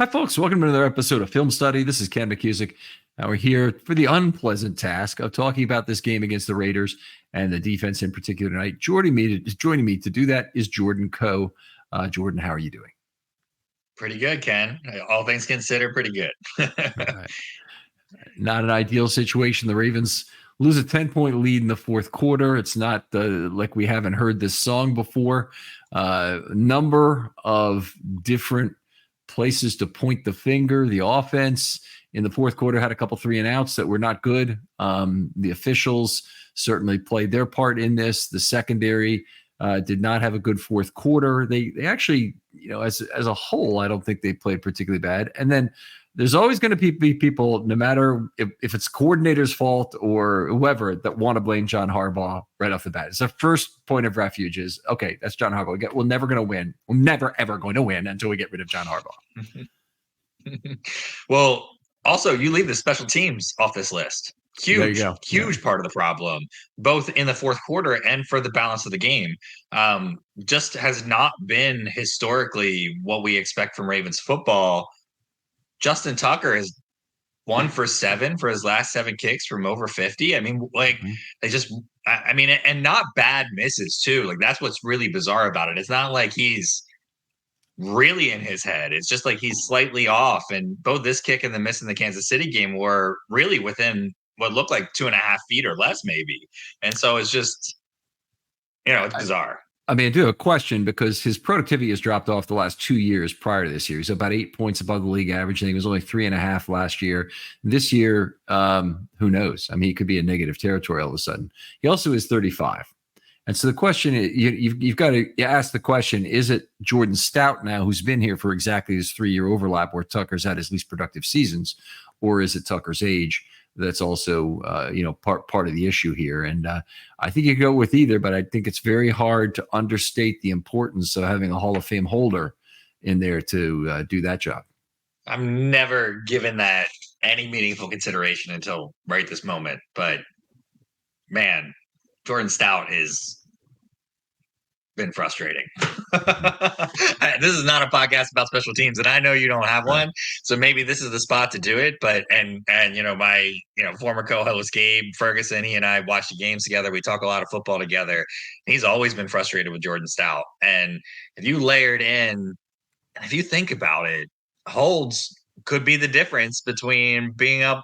Hi, folks. Welcome to another episode of Film Study. This is Ken McCusick. We're here for the unpleasant task of talking about this game against the Raiders and the defense in particular tonight. Joining me to do that is Jordan Coe. Jordan, how are you doing? Pretty good, Ken. All things considered, pretty good. All right. Not an ideal situation. The Ravens lose a 10-point lead in the fourth quarter. It's not like we haven't heard this song before. Number of different places to point the finger. The offense in the fourth quarter had a couple 3-and-outs that were not good. The officials certainly played their part in this. The secondary did not have a good fourth quarter. They actually, as a whole, I don't think they played particularly bad. And then there's always going to be people, no matter if it's coordinator's fault or whoever, that want to blame John Harbaugh right off the bat. It's the first point of refuge is, okay, that's John Harbaugh. We're never going to win. We're never, ever going to win until we get rid of John Harbaugh. Well, also, you leave the special teams off this list. Huge part of the problem, both in the fourth quarter and for the balance of the game. Just has not been historically what we expect from Ravens football. Justin Tucker is 1 for 7 for his last 7 kicks from over 50. I mean, and not bad misses too. Like, that's what's really bizarre about it. It's not like he's really in his head. It's just like he's slightly off. And both this kick and the miss in the Kansas City game were really within what looked like 2.5 feet or less, maybe. And so it's just, it's bizarre. I do have a question because his productivity has dropped off the last 2 years prior to this year. He's about 8 points above the league average. I think he was only 3.5 last year. This year, who knows? He could be in negative territory all of a sudden. He also is 35. And so the question is, you've got to ask the question, is it Jordan Stout now, who's been here for exactly this 3-year overlap where Tucker's had his least productive seasons, or is it Tucker's age? That's also, part of the issue here. And I think you go with either, but I think it's very hard to understate the importance of having a Hall of Fame holder in there to do that job. I'm never given that any meaningful consideration until right this moment. But, man, Jordan Stout has been frustrating. This is not a podcast about special teams, and I know you don't have one, so maybe this is the spot to do it. But my former co-host Gabe Ferguson, he and I watch the games together. We talk a lot of football together. He's always been frustrated with Jordan Stout, and if you layered in, if you think about it, holds could be the difference between being up.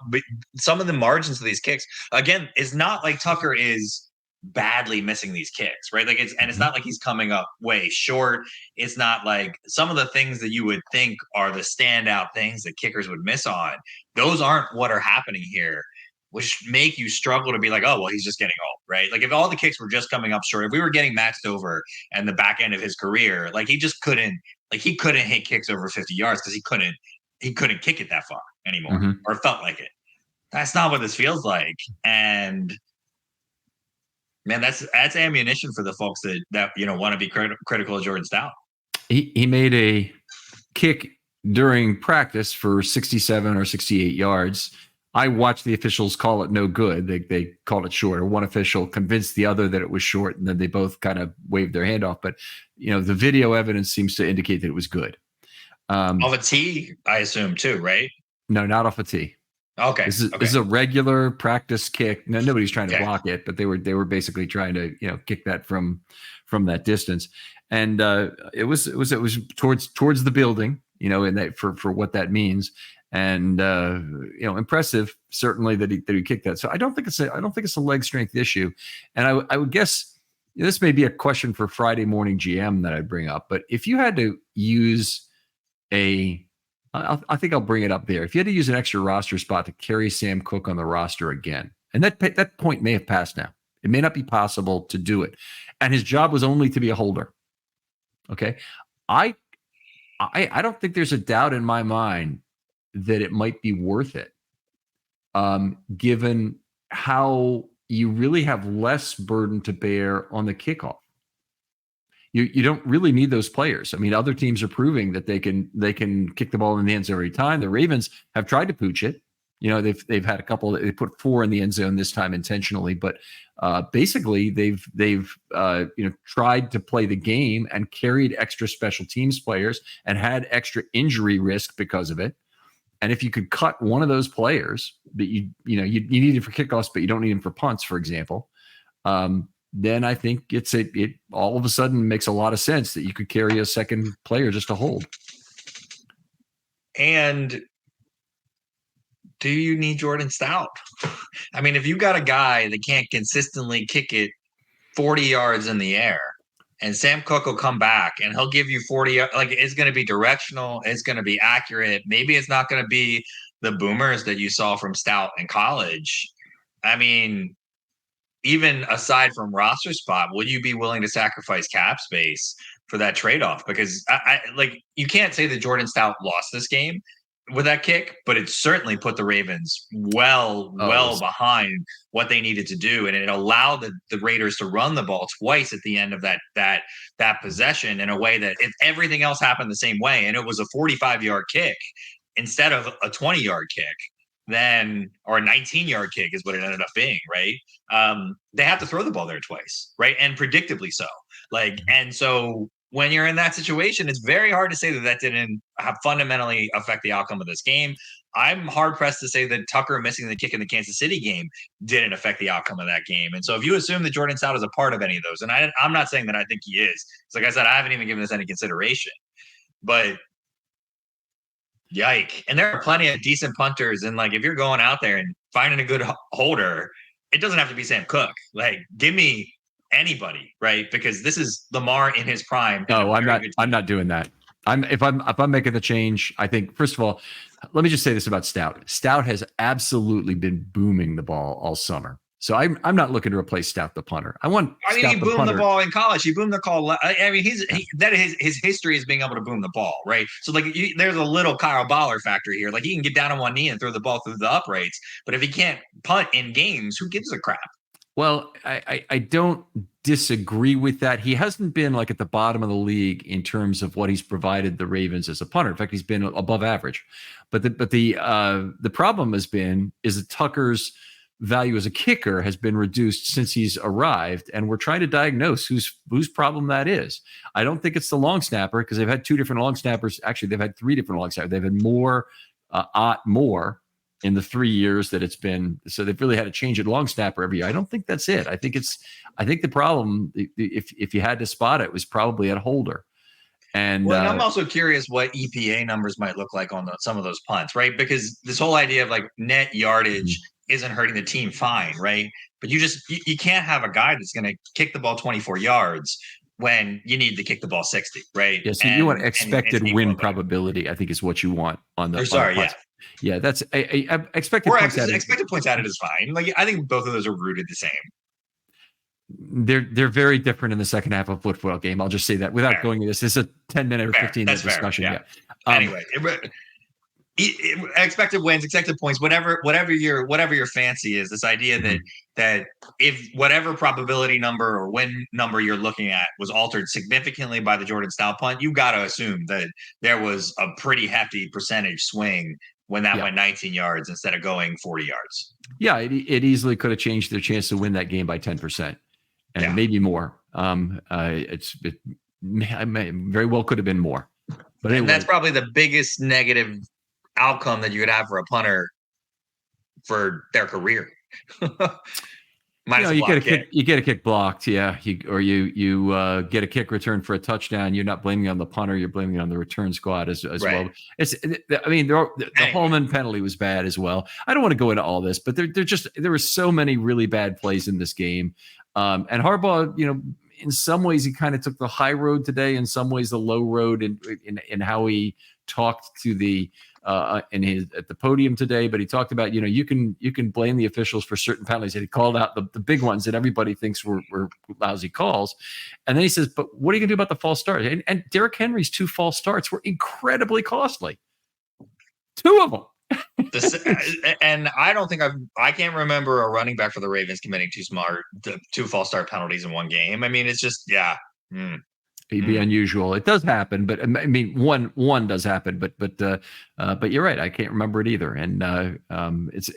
Some of the margins of these kicks, again, it's not like Tucker is badly missing these kicks, right? It's not like he's coming up way short. It's not like some of the things that you would think are the standout things that kickers would miss on. Those aren't what are happening here, which make you struggle to be like, oh, well, he's just getting old, right? Like, if all the kicks were just coming up short, if we were getting maxed over and the back end of his career, like, he couldn't hit kicks over 50 yards because he couldn't kick it that far anymore, or felt like it. That's not what this feels like. And man, that's ammunition for the folks that want to be critical of Jordan Stout. He made a kick during practice for 67 or 68 yards. I watched the officials call it no good. They called it short, or one official convinced the other that it was short, and then they both kind of waved their hand off. But the video evidence seems to indicate that it was good. Off a tee, I assume too, right? No, not off a tee. Okay. This is a regular practice kick. No, nobody's trying to block it, but they were basically trying to kick that from that distance, and it was towards the building, and that for what that means, and impressive certainly that he kicked that. So I don't think it's a leg strength issue, and I would guess this may be a question for Friday morning GM that I'd bring up, but if you had to use I think I'll bring it up there. If you had to use an extra roster spot to carry Sam Cook on the roster again, and that point may have passed now. It may not be possible to do it. And his job was only to be a holder. Okay. I don't think there's a doubt in my mind that it might be worth it. Given how you really have less burden to bear on the kickoff. You don't really need those players. Other teams are proving that they can kick the ball in the ends every time. The Ravens have tried to pooch it. They've had a couple. They put 4 in the end zone this time intentionally, but basically they've tried to play the game and carried extra special teams players and had extra injury risk because of it. And if you could cut one of those players that you need it for kickoffs, but you don't need him for punts, for example, then I think it all of a sudden makes a lot of sense that you could carry a second player just to hold. And do you need Jordan Stout? I mean, if you got a guy that can't consistently kick it 40 yards in the air, and Sam Cook will come back and he'll give you 40, like it's going to be directional, it's going to be accurate. Maybe it's not going to be the boomers that you saw from Stout in college. I mean, even aside from roster spot, would you be willing to sacrifice cap space for that trade-off? Because you can't say that Jordan Stout lost this game with that kick, but it certainly put the Ravens well behind what they needed to do, and it allowed the Raiders to run the ball twice at the end of that possession in a way that if everything else happened the same way, and it was a 45-yard kick instead of a 20-yard kick, then or a 19-yard kick is what it ended up being, right? They have to throw the ball there twice, right? And predictably so. And so when you're in that situation, it's very hard to say that didn't fundamentally affect the outcome of this game. I'm hard pressed to say that Tucker missing the kick in the Kansas City game didn't affect the outcome of that game. And so if you assume that Jordan Stout is a part of any of those, and I'm not saying that I think he is, so like I said, I haven't even given this any consideration, but yike. And there are plenty of decent punters. And if you're going out there and finding a good holder, it doesn't have to be Sam Cook. Give me anybody, right? Because this is Lamar in his prime. No, I'm not doing that. If I'm making the change, I think, first of all, let me just say this about Stout. Stout has absolutely been booming the ball all summer. So I'm not looking to replace Stout the punter. He boomed the ball in college. He boomed the call. I mean, his history is being able to boom the ball, right? So there's a little Kyle Baller factor here. He can get down on one knee and throw the ball through the uprights, but if he can't punt in games, who gives a crap? Well, I don't disagree with that. He hasn't been at the bottom of the league in terms of what he's provided the Ravens as a punter. In fact, he's been above average. But the problem is that Tucker's value as a kicker has been reduced since he's arrived, and we're trying to diagnose whose problem that is. I don't think it's the long snapper, because they've had 2 different long snappers. Actually, they've had 3 different long snappers. They've had more in the 3 years that it's been. So they've really had to change at long snapper every year. I don't think that's it. I think the problem, if you had to spot it, was probably at holder. And I'm also curious what EPA numbers might look like on some of those punts, right? Because this whole idea of net yardage isn't hurting the team fine, right? But you can't have a guy that's going to kick the ball 24 yards when you need to kick the ball 60, right? Yeah, so you want expected win probability, I think, is what you want on the. Yeah, that's expected. Expected points added is fine. I think both of those are rooted the same. They're very different in the second half of a football game. I'll just say that without going into this. This is a 10-minute or 15-minute discussion. Yeah. Anyway, expected wins, expected points, whatever your fancy is. This idea that if whatever probability number or win number you're looking at was altered significantly by the Jordan Stout punt, you got to assume that there was a pretty hefty percentage swing when that went 19 yards instead of going 40 yards. Yeah, it easily could have changed their chance to win that game by 10%, and maybe more. It very well could have been more. But anyway, that's probably the biggest negative outcome that you could have for a punter for their career. You get a kick blocked, you get a kick return for a touchdown. You're not blaming it on the punter, you're blaming it on the return squad as well. The Holman penalty was bad as well. I don't want to go into all this, but there were so many really bad plays in this game. And Harbaugh, in some ways he kind of took the high road today, in some ways the low road in how he talked to the at the podium today, but he talked about, you can blame the officials for certain penalties, and he called out the big ones that everybody thinks were lousy calls. And then he says, but what are you gonna do about the false start? And Derrick Henry's 2 false starts were incredibly costly. 2 of them. And I don't think I can't remember a running back for the Ravens committing 2 false start penalties in one game. I mean, it's just It'd be unusual. It does happen, but I mean, one does happen, but you're right. I can't remember it either. And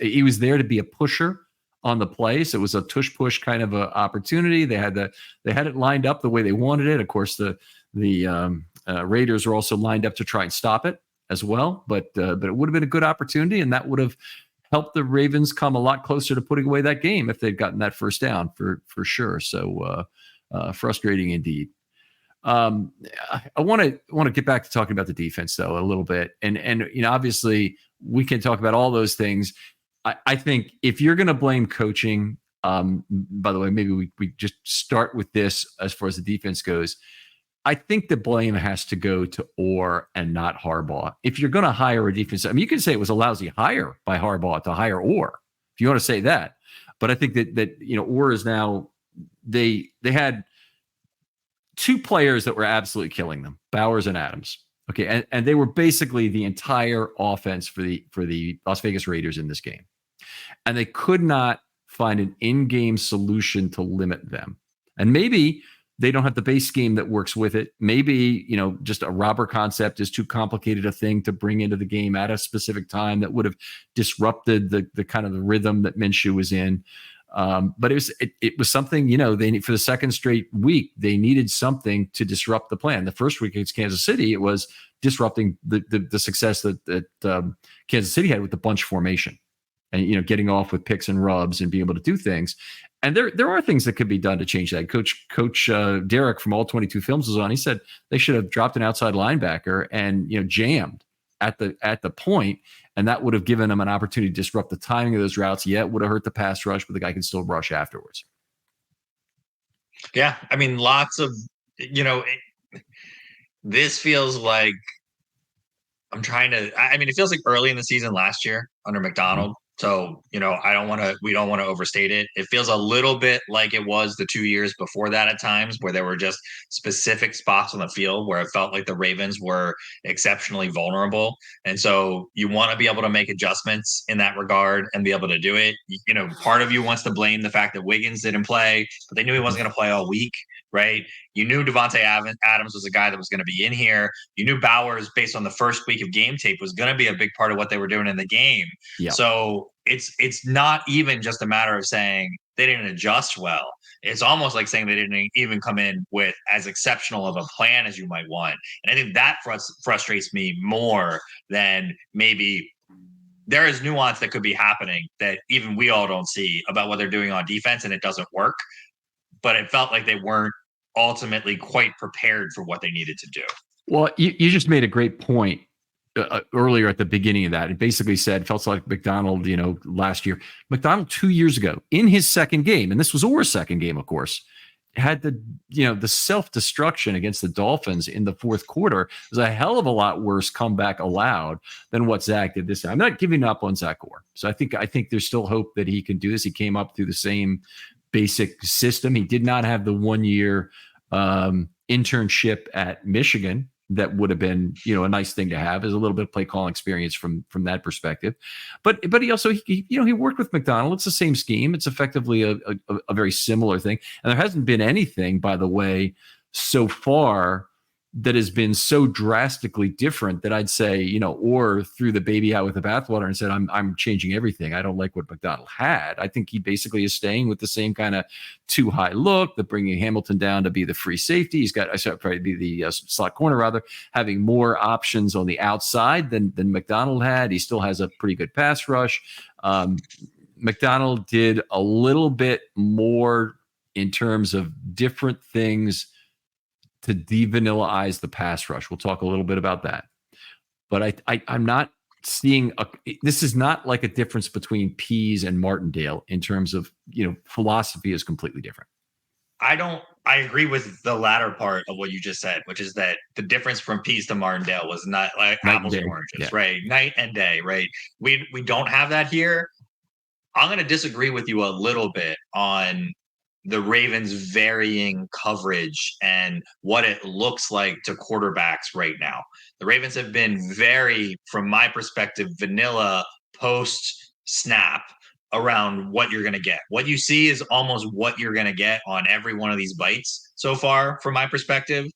he was there to be a pusher on the play, so it was a tush push kind of a opportunity. They had it lined up the way they wanted it. Of course, the Raiders were also lined up to try and stop it as well, but it would have been a good opportunity, and that would have helped the Ravens come a lot closer to putting away that game if they'd gotten that first down for sure. So frustrating indeed. I want to get back to talking about the defense though a little bit, and obviously we can talk about all those things. I think if you're going to blame coaching, by the way, maybe we just start with this as far as the defense goes. I think the blame has to go to Orr and not Harbaugh. If you're going to hire a defense, I mean, you can say it was a lousy hire by Harbaugh to hire Orr, if you want to say that. But I think that Orr is now they had two players that were absolutely killing them, Bowers and Adams. Okay, and they were basically the entire offense for the Las Vegas Raiders in this game. And they could not find an in-game solution to limit them. And maybe they don't have the base scheme that works with it. Maybe, just a robber concept is too complicated a thing to bring into the game at a specific time that would have disrupted the kind of the rhythm that Minshew was in. But it was something, they for the second straight week, they needed something to disrupt the plan. The first week against Kansas City, it was disrupting the success that Kansas City had with the bunch formation and, getting off with picks and rubs and being able to do things. And there are things that could be done to change that. Coach Derek from All 22 Films was on. He said they should have dropped an outside linebacker and, jammed at the point, and that would have given them an opportunity to disrupt the timing of those routes. Yeah, it would have hurt the pass rush, but the guy can still rush afterwards. Yeah, I mean, lots of, this feels like it feels like early in the season last year under McDonald. Mm-hmm. So, we don't want to overstate it. It feels a little bit like it was the 2 years before that at times, where there were just specific spots on the field where it felt like the Ravens were exceptionally vulnerable. And so you want to be able to make adjustments in that regard and be able to do it. Part of you wants to blame the fact that Wiggins didn't play, but they knew he wasn't going to play all week, right? You knew Devontae Adams was a guy that was going to be in here. You knew Bowers, based on the first week of game tape, was going to be a big part of what they were doing in the game. Yeah. So it's not even just a matter of saying they didn't adjust well. It's almost like saying they didn't even come in with as exceptional of a plan as you might want. And I think that frustrates me more than maybe there is nuance that could be happening that even we all don't see about what they're doing on defense, and it doesn't work. But it felt like they weren't ultimately quite prepared for what they needed to do. Well, you just made a great point earlier at the beginning of that. It basically said, felt like McDonald, last year. McDonald 2 years ago in his second game, and this was Orr's second game, of course, had the self-destruction against the Dolphins in the fourth quarter. It was a hell of a lot worse comeback allowed than what Zach did this time. I'm not giving up on Zach Orr. So I think there's still hope that he can do this. He came up through the same basic system. He did not have the 1 year internship at Michigan. That would have been, a nice thing to have, as a little bit of play calling experience from that perspective. But he also, he worked with McDonald. It's the same scheme. It's effectively a very similar thing. And there hasn't been anything, by the way, so far that has been so drastically different that I'd say, Orr threw the baby out with the bathwater and said, I'm changing everything. I don't like what McDonald had. I think he basically is staying with the same kind of too high look, the bringing Hamilton down to be the free safety. He's got, probably be the slot corner rather, having more options on the outside than McDonald had. He still has a pretty good pass rush. McDonald did a little bit more in terms of different things to de-vanillaize the pass rush. We'll talk a little bit about that. But I'm not seeing this is not like a difference between Pease and Martindale in terms of, philosophy is completely different. I agree with the latter part of what you just said, which is that the difference from Pease to Martindale was not like apples and oranges, right? Night and day, right? We don't have that here. I'm going to disagree with you a little bit on the Ravens varying coverage and what it looks like to quarterbacks right now. The Ravens have been very, from my perspective, vanilla post snap around what you're going to get. What you see is almost what you're going to get on every one of these bites. so far from my perspective.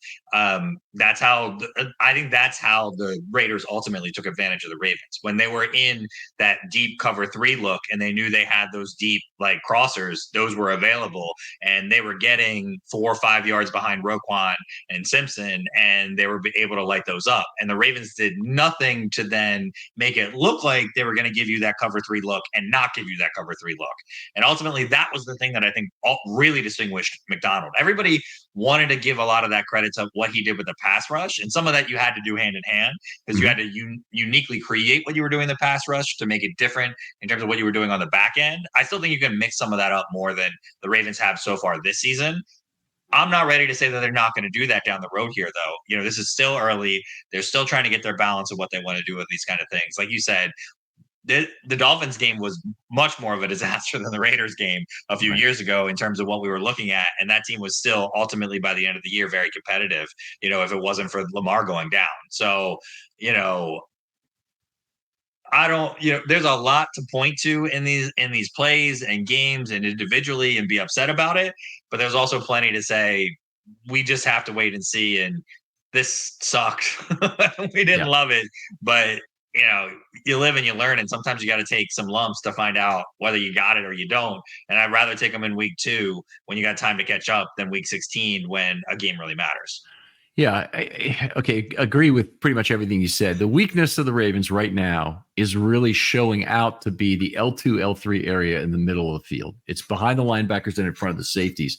That's how I think that's how the Raiders ultimately took advantage of the Ravens when they were in that deep cover 3 look and they knew they had those deep like crossers. Those were available and they were getting 4 or 5 yards behind Roquan and Simpson, and they were able to light those up. And the Ravens did nothing to then make it look like they were going to give you that cover 3 look and not give you that cover 3 look. And ultimately, that was the thing that I think really distinguished Macdonald. Everybody wanted to give a lot of that credit to what he did with the pass rush, and some of that you had to do hand in hand because you had to uniquely create what you were doing in the pass rush to make it different in terms of what you were doing on the back end. I still think you can mix some of that up more than the Ravens have so far this season. I'm not ready to say that they're not going to do that down the road here, though. You know, this is still early. They're still trying to get their balance of what they want to do with these kind of things. Like you said, the Dolphins game was much more of a disaster than the Raiders game a few years ago in terms of what we were looking at. And that team was still ultimately by the end of the year very competitive, you know, if it wasn't for Lamar going down. So, you know, there's a lot to point to in these plays and games and individually and be upset about it. But there's also plenty to say, we just have to wait and see. And this sucked. We didn't love it, but you know, you live and you learn. And sometimes you got to take some lumps to find out whether you got it or you don't. And I'd rather take them in week 2 when you got time to catch up than week 16 when a game really matters. Yeah. Okay. Agree with pretty much everything you said. The weakness of the Ravens right now is really showing out to be the L2, L3 area in the middle of the field. It's behind the linebackers and in front of the safeties.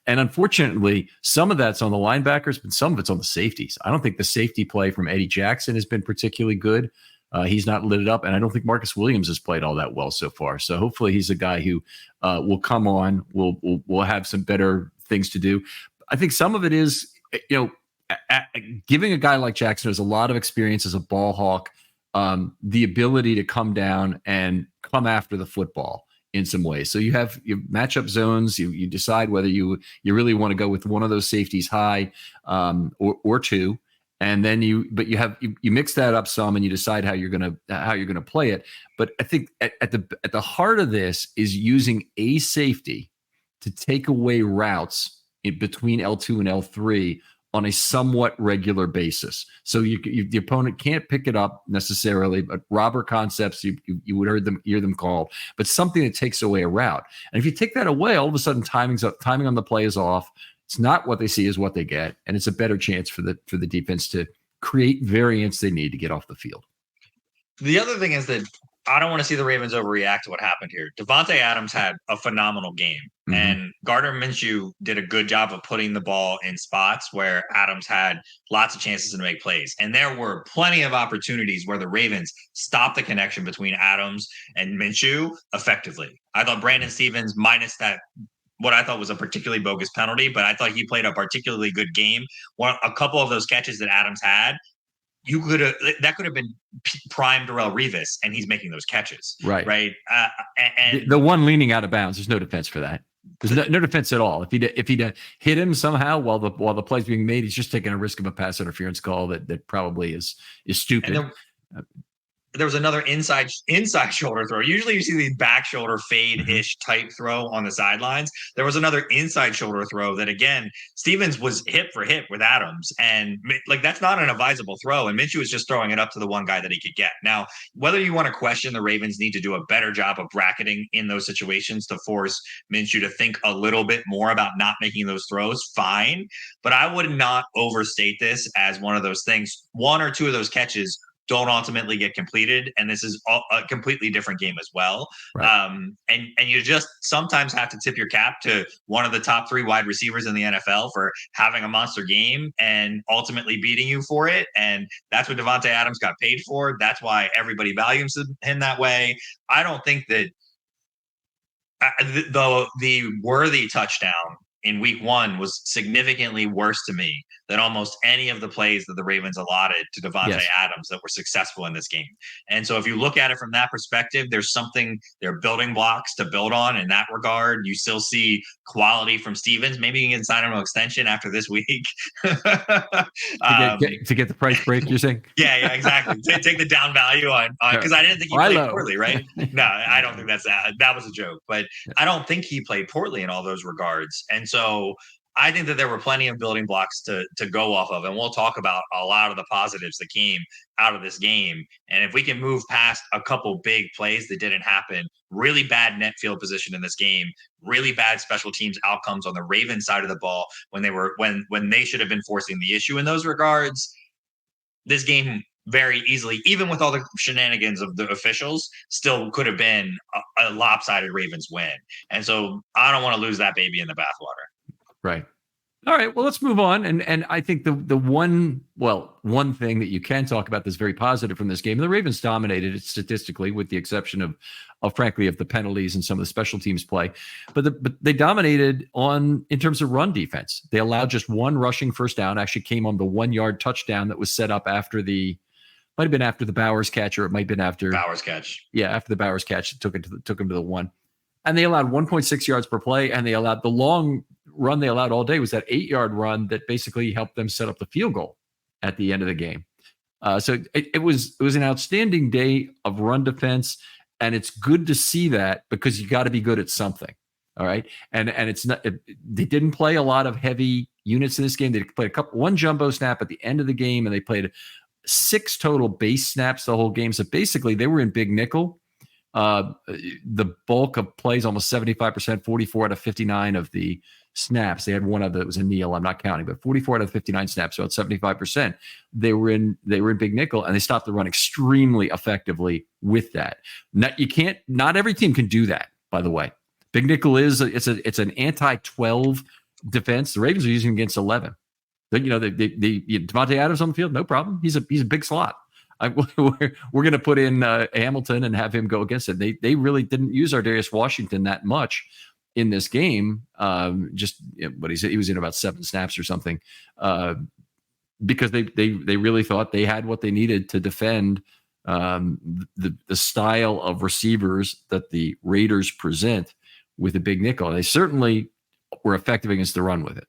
And unfortunately, some of that's on the linebackers, but some of it's on the safeties. I don't think the safety play from Eddie Jackson has been particularly good. He's not lit it up. And I don't think Marcus Williams has played all that well so far. So hopefully he's a guy who will come on, will have some better things to do. I think some of it is, you know, giving a guy like Jackson who's a lot of experience as a ball hawk, the ability to come down and come after the football in some ways. So you have your matchup zones. You decide whether you really want to go with one of those safeties high or two, and then you mix that up some and you decide how you're gonna play it. But I think at the heart of this is using a safety to take away routes in between L2 and L3 on a somewhat regular basis. So the opponent can't pick it up necessarily, but robber concepts, you would hear them called, but something that takes away a route. And if you take that away, all of a sudden timing on the play is off. It's not what they see is what they get. And it's a better chance for the defense to create variance they need to get off the field. The other thing is that I don't want to see the Ravens overreact to what happened here. Davante Adams had a phenomenal game, and Gardner Minshew did a good job of putting the ball in spots where Adams had lots of chances to make plays. And there were plenty of opportunities where the Ravens stopped the connection between Adams and Minshew effectively. I thought Brandon Stevens, minus that what I thought was a particularly bogus penalty, but I thought he played a particularly good game. A couple of those catches that Adams had, that could have been prime Darrelle Revis, and he's making those catches. Right. And the one leaning out of bounds, there's no defense for that. There's no defense at all. If he'd hit him somehow while the play's being made, he's just taking a risk of a pass interference call that probably is stupid. There was another inside shoulder throw. Usually you see the back shoulder fade-ish type throw on the sidelines. There was another inside shoulder throw that, again, Stevens was hip for hip with Adams. And like, that's not an advisable throw. And Minshew was just throwing it up to the one guy that he could get. Now, whether you want to question the Ravens need to do a better job of bracketing in those situations to force Minshew to think a little bit more about not making those throws, fine. But I would not overstate this as one of those things. One or two of those catches don't ultimately get completed, and this is a completely different game as well. Right. And you just sometimes have to tip your cap to one of the top 3 wide receivers in the NFL for having a monster game and ultimately beating you for it. And that's what Davante Adams got paid for. That's why everybody values him that way. I don't think that the Worthy touchdown in week 1 was significantly worse to me than almost any of the plays that the Ravens allotted to Davante Adams that were successful in this game. And so if you look at it from that perspective, they're building blocks to build on in that regard. You still see quality from Stevens. Maybe you can sign him an extension after this week. to get the price break, you're saying? Yeah, exactly. Take the down value on because I didn't think he played poorly, right? No, I don't think that was a joke. But I don't think he played poorly in all those regards. And so I think that there were plenty of building blocks to go off of, and we'll talk about a lot of the positives that came out of this game. And if we can move past a couple big plays that didn't happen, really bad net field position in this game, really bad special teams outcomes on the Ravens side of the ball when they should have been forcing the issue in those regards, this game very easily, even with all the shenanigans of the officials, still could have been a lopsided Ravens win. And so I don't want to lose that baby in the bathwater. Right. All right. Well, let's move on. And I think the one thing that you can talk about that's very positive from this game, the Ravens dominated it statistically, with the exception of frankly, of the penalties and some of the special teams play. But they dominated in terms of run defense. They allowed just one rushing first down, actually came on the 1 yard touchdown that was set up might have been after the Bowers catch, or it might have been after Bowers catch. Yeah, after the Bowers catch, took him to the 1. And they allowed 1.6 yards per play, and they allowed the long run they allowed all day was that 8 yard run that basically helped them set up the field goal at the end of the game. So it was an outstanding day of run defense, and it's good to see that, because you got to be good at something. All right, and it's not. They didn't play a lot of heavy units in this game. They played one jumbo snap at the end of the game, and they played 6 total base snaps the whole game. So basically, they were in big nickel. The bulk of plays, almost 75%, 44 out of 59 of the snaps. They had one of that was a kneel. I'm not counting, but 44 out of 59 snaps, so about 75%. They were in big nickel, and they stopped the run extremely effectively with that. Not every team can do that, by the way. Big nickel it's an anti-12 defense. The Ravens are using against 11. But, Devontae Adams on the field, no problem. He's a big slot. We're going to put in Hamilton and have him go against it. They really didn't use Ardarius Washington that much in this game. But he was in about 7 snaps or something, because they really thought they had what they needed to defend the style of receivers that the Raiders present with a big nickel. They certainly were effective against the run with it.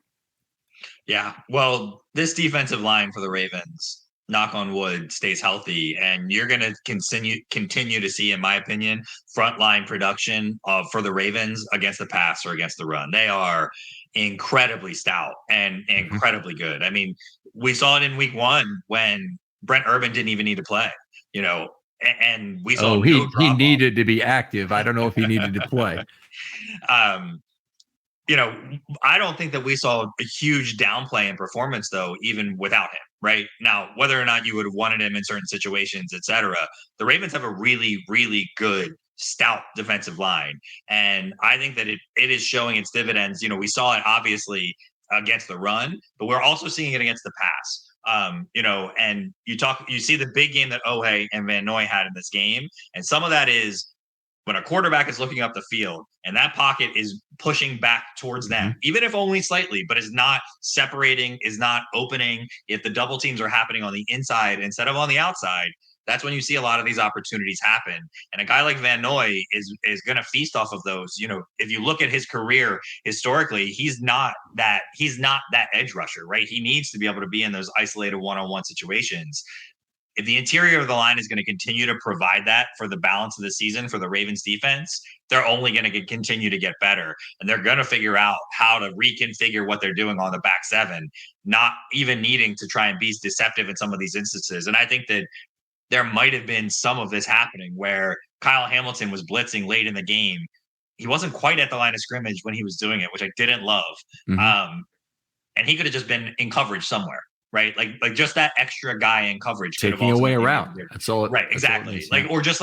Yeah, well, this defensive line for the Ravens, knock on wood, stays healthy, and you're going to continue to see, in my opinion, frontline production for the Ravens against the pass or against the run. They are incredibly stout and incredibly good. I mean, we saw it in week 1 when Brent Urban didn't even need to play, and we saw he needed to be active. I don't know if he needed to play. I don't think that we saw a huge downplay in performance, though, even without him. Right now, whether or not you would have wanted him in certain situations, etc., the Ravens have a really, really good, stout defensive line, and I think that it is showing its dividends. We saw it obviously against the run, but we're also seeing it against the pass. And you see the big game that Ojai and Van Noy had in this game, and some of that is when a quarterback is looking up the field and that pocket is pushing back towards them, even if only slightly, but is not separating, is not opening. If the double teams are happening on the inside instead of on the outside, that's when you see a lot of these opportunities happen. And a guy like Van Noy is going to feast off of those. If you look at his career historically, he's not that edge rusher, right? He needs to be able to be in those isolated one-on-one situations. If the interior of the line is going to continue to provide that for the balance of the season for the Ravens defense, they're only going to continue to get better. And they're going to figure out how to reconfigure what they're doing on the back 7, not even needing to try and be deceptive in some of these instances. And I think that there might have been some of this happening where Kyle Hamilton was blitzing late in the game. He wasn't quite at the line of scrimmage when he was doing it, which I didn't love. And he could have just been in coverage somewhere. Right, like just that extra guy in coverage, taking away around. That's all. Right, exactly. Or just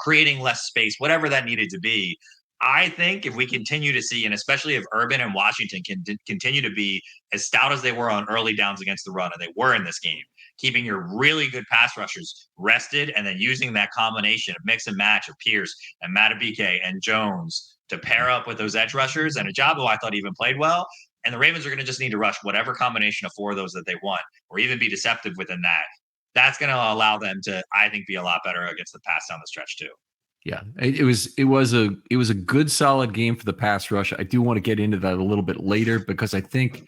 creating less space, whatever that needed to be. I think if we continue to see, and especially if Urban and Washington can continue to be as stout as they were on early downs against the run, and they were in this game, keeping your really good pass rushers rested, and then using that combination of mix and match of Pierce and Matabike and Jones to pair up with those edge rushers, and Ojabo I thought even played well. And the Ravens are going to just need to rush whatever combination of 4 of those that they want, or even be deceptive within that. That's going to allow them to, I think, be a lot better against the pass down the stretch too. Yeah, it was a good, solid game for the pass rush. I do want to get into that a little bit later, because I think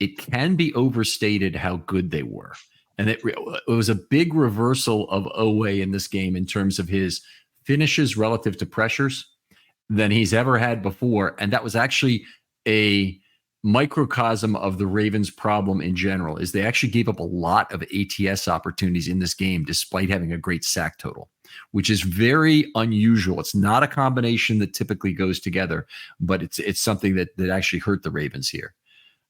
it can be overstated how good they were. And it was a big reversal of Ojai in this game in terms of his finishes relative to pressures than he's ever had before. And that was actually microcosm of the Ravens' problem in general is they actually gave up a lot of ATS opportunities in this game, despite having a great sack total, which is very unusual. It's not a combination that typically goes together, but it's something that actually hurt the Ravens here.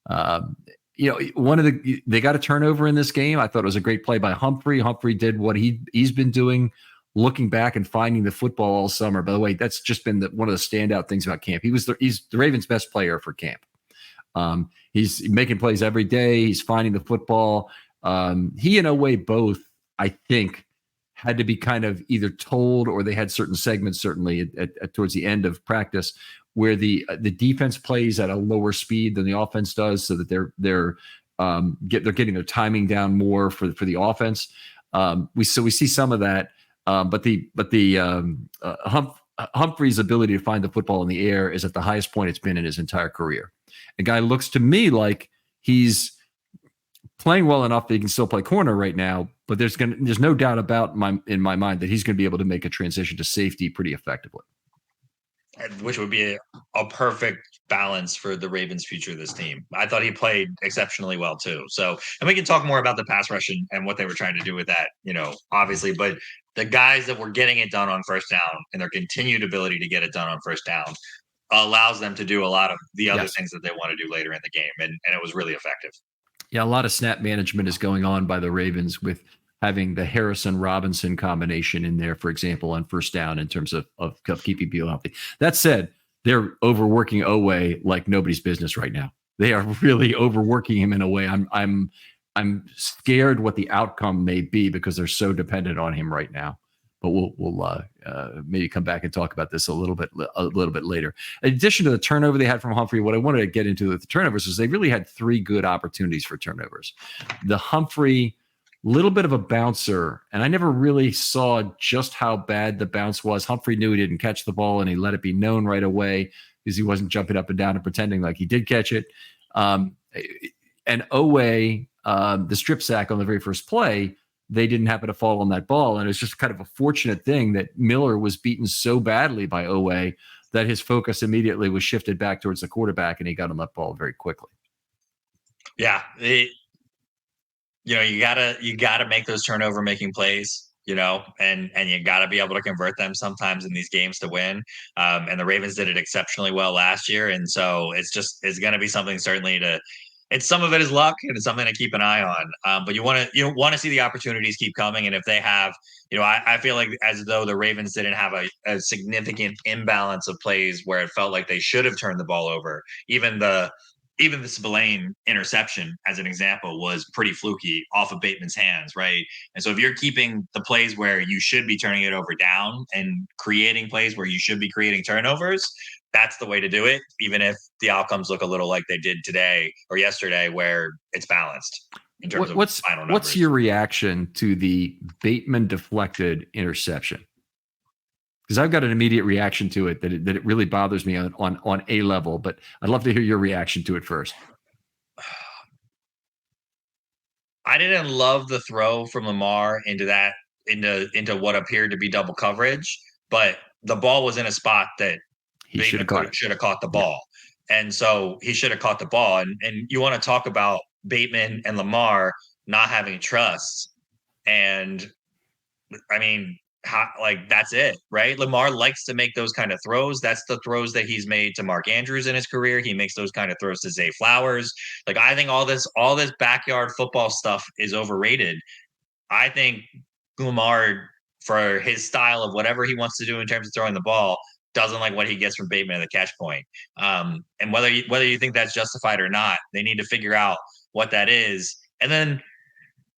They got a turnover in this game. I thought it was a great play by Humphrey. Humphrey did what he's been doing, looking back and finding the football all summer. By the way, that's just been one of the standout things about camp. He's the Ravens' best player for camp. He's making plays every day. He's finding the football. He and Oweh both, I think, had to be kind of either told, or they had certain segments, certainly at towards the end of practice, where the defense plays at a lower speed than the offense does, so that they're getting their timing down more for the offense. We see some of that, but Humphrey's ability to find the football in the air is at the highest point it's been in his entire career. A guy looks to me like he's playing well enough that he can still play corner right now, but there's no doubt in my mind that he's going to be able to make a transition to safety pretty effectively. Which would be a perfect balance for the Ravens' future of this team. I thought he played exceptionally well too. So, and we can talk more about the pass rush and what they were trying to do with that, obviously, but the guys that were getting it done on first down and their continued ability to get it done on first down allows them to do a lot of the other things that they want to do later in the game. And it was really effective. Yeah, a lot of snap management is going on by the Ravens with having the Harrison-Robinson combination in there, for example, on first down in terms of keeping people healthy. That said, they're overworking Oweh like nobody's business right now. They are really overworking him in a way. I'm scared what the outcome may be because they're so dependent on him right now. But we'll maybe come back and talk about this a little bit later. In addition to the turnover they had from Humphrey, what I wanted to get into with the turnovers is they really had three good opportunities for turnovers. The Humphrey, little bit of a bouncer, and I never really saw just how bad the bounce was. Humphrey knew he didn't catch the ball, and he let it be known right away because he wasn't jumping up and down and pretending like he did catch it. And Oweh, the strip sack on the very first play, they didn't happen to fall on that ball. And it's just kind of a fortunate thing that Miller was beaten so badly by Oweh that his focus immediately was shifted back towards the quarterback, and he got on that ball very quickly. Yeah. You gotta make those turnover making plays, and you gotta be able to convert them sometimes in these games to win. And the Ravens did it exceptionally well last year. And so it's going to be something certainly some of it is luck, and it's something to keep an eye on. But you want to see the opportunities keep coming. And if they have, I feel like as though the Ravens didn't have a significant imbalance of plays where it felt like they should have turned the ball over. Even the Spillane interception, as an example, was pretty fluky off of Bateman's hands, right? And so if you're keeping the plays where you should be turning it over down and creating plays where you should be creating turnovers, that's the way to do it, even if the outcomes look a little like they did today or yesterday, where it's balanced in terms of final numbers. What's your reaction to the Bateman deflected interception? Because I've got an immediate reaction to it that it really bothers me on a level, but I'd love to hear your reaction to it first. I didn't love the throw from Lamar into what appeared to be double coverage, but the ball was in a spot that he should have caught the ball. Yeah. And so he should have caught the ball. And you want to talk about Bateman and Lamar not having trust. And I mean, that's it, right? Lamar likes to make those kind of throws. That's the throws that he's made to Mark Andrews in his career. He makes those kind of throws to Zay Flowers. I think all this backyard football stuff is overrated. I think Lamar, for his style of whatever he wants to do in terms of throwing the ball, doesn't like what he gets from Bateman at the catch point. And whether you think that's justified or not, they need to figure out what that is. And then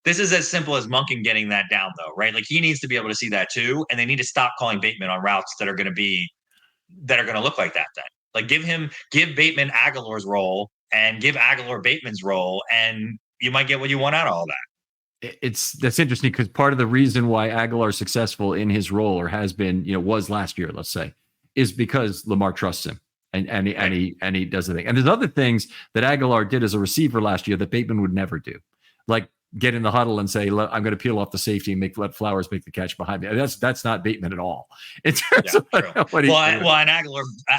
this is as simple as Monken getting that down, though, right? He needs to be able to see that too, and they need to stop calling Bateman on routes that are going to look like that. Then, give Bateman Aguilar's role and give Aguilar Bateman's role, and you might get what you want out of all that. That's interesting because part of the reason why Aguilar is successful in his role, or has been, was last year, let's say, is because Lamar trusts him and he does the thing. And there's other things that Aguilar did as a receiver last year that Bateman would never do. Like get in the huddle and say, I'm going to peel off the safety and let Flowers make the catch behind me. That's not Bateman at all. In terms of what and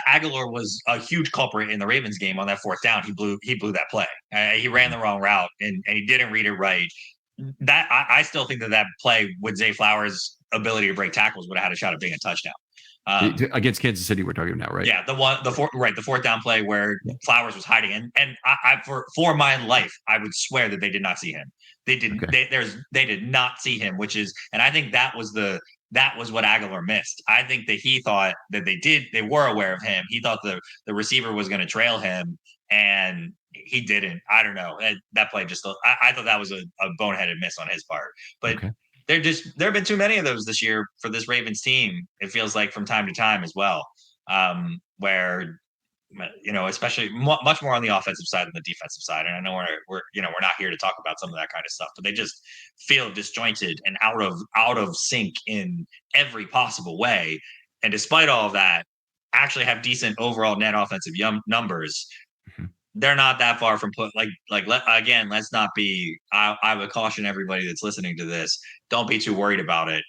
Aguilar was a huge culprit in the Ravens game on that fourth down. He blew that play. He ran the wrong route and he didn't read it right. That I still think that play with Zay Flowers' ability to break tackles would have had a shot of being a touchdown. Against Kansas City, we're talking about, right? Yeah, the fourth down play where Flowers was hiding, and I for my life, I would swear that they did not see him. They didn't. Okay. They did not see him, and I think that was what Aguilar missed. I think that he thought that they were aware of him. He thought the receiver was going to trail him, and he didn't. I don't know. That play I thought that was a boneheaded miss on his part, but. Okay. There have been too many of those this year for this Ravens team. It feels like from time to time as well, where especially much more on the offensive side than the defensive side. And I know we're not here to talk about some of that kind of stuff, but they just feel disjointed and out of sync in every possible way. And despite all of that, actually have decent overall net offensive numbers. Mm-hmm. They're not that far from let's not be, I would caution everybody that's listening to this, don't be too worried about it.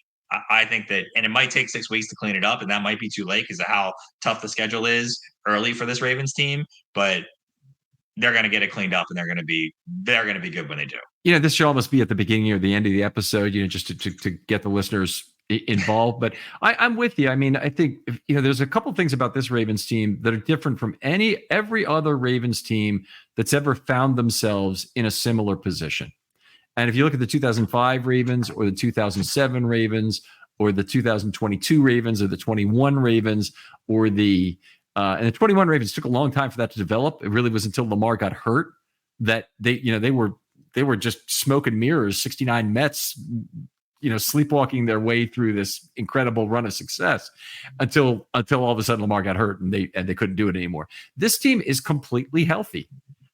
I think that, and it might take 6 weeks to clean it up, and that might be too late because of how tough the schedule is early for this Ravens team, but they're going to get it cleaned up and they're going to be good when they do. This should almost be at the beginning or the end of the episode, just to get the listeners involved. But I'm with you. I mean, I think there's a couple things about this Ravens team that are different from every other Ravens team that's ever found themselves in a similar position. And if you look at the 2005 Ravens or the 2007 Ravens or the 2022 Ravens or the 21 Ravens or and the 21 Ravens took a long time for that to develop. It really was until Lamar got hurt that they were just smoke and mirrors, 69 Mets, sleepwalking their way through this incredible run of success until all of a sudden Lamar got hurt and they couldn't do it anymore. This team is completely healthy.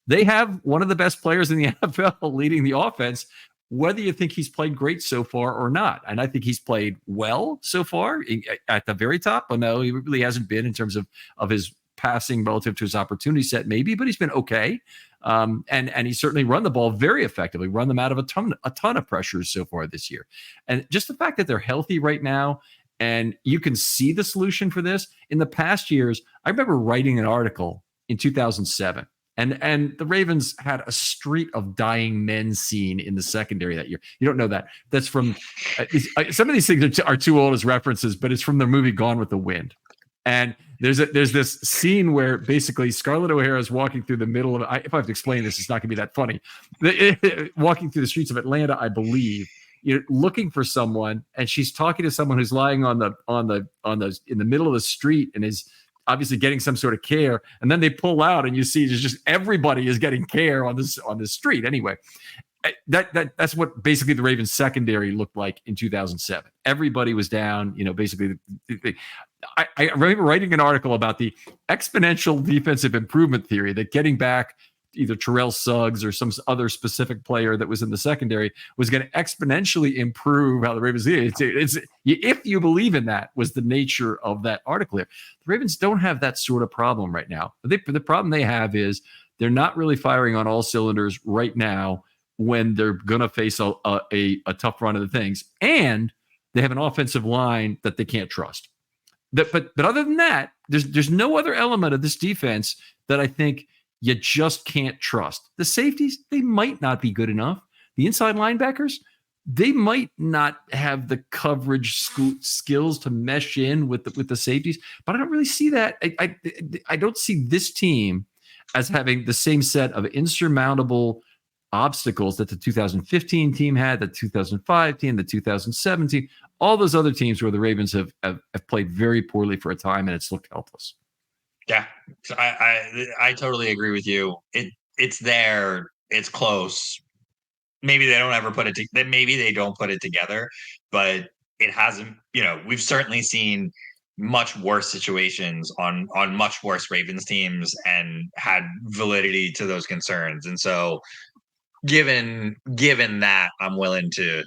They have one of the best players in the NFL leading the offense, whether you think he's played great so far or not. And I think he's played well so far at the very top. But no, he really hasn't been in terms of his passing relative to his opportunity set, maybe, but he's been okay. And he's certainly run the ball very effectively, run them out of a ton of pressures so far this year. And just the fact that they're healthy right now, and you can see the solution for this. In the past years, I remember writing an article in 2007. And the Ravens had a street of dying men scene in the secondary that year. You don't know that. That's from some of these things are too old as references, but it's from the movie Gone with the Wind. And there's this scene where basically Scarlett O'Hara is walking through the middle of. If I have to explain this, it's not going to be that funny. Walking through the streets of Atlanta, I believe, looking for someone, and she's talking to someone who's lying in the middle of the street and is obviously getting some sort of care, and then they pull out and you see there's just everybody is getting care on this street. Anyway, that's what basically the Ravens secondary looked like in 2007. Everybody was down, basically. I remember writing an article about the exponential defensive improvement theory, that getting back either Terrell Suggs or some other specific player that was in the secondary was going to exponentially improve how the Ravens did. It's if you believe in that, was the nature of that article here. The Ravens don't have that sort of problem right now. The problem they have is they're not really firing on all cylinders right now when they're going to face a tough run of the things. And they have an offensive line that they can't trust. But other than that, there's no other element of this defense that I think you just can't trust. The safeties, they might not be good enough. The inside linebackers, they might not have the coverage skills to mesh in with the safeties. But I don't really see that. I don't see this team as having the same set of insurmountable obstacles that the 2015 team had, the 2005 team, the 2017, all those other teams where the Ravens have played very poorly for a time and it's looked helpless. Yeah, I totally agree with you. It's there. It's close. Maybe they don't ever put it. Maybe they don't put it together, but it hasn't. We've certainly seen much worse situations on much worse Ravens teams and had validity to those concerns. And so, given that, I'm willing to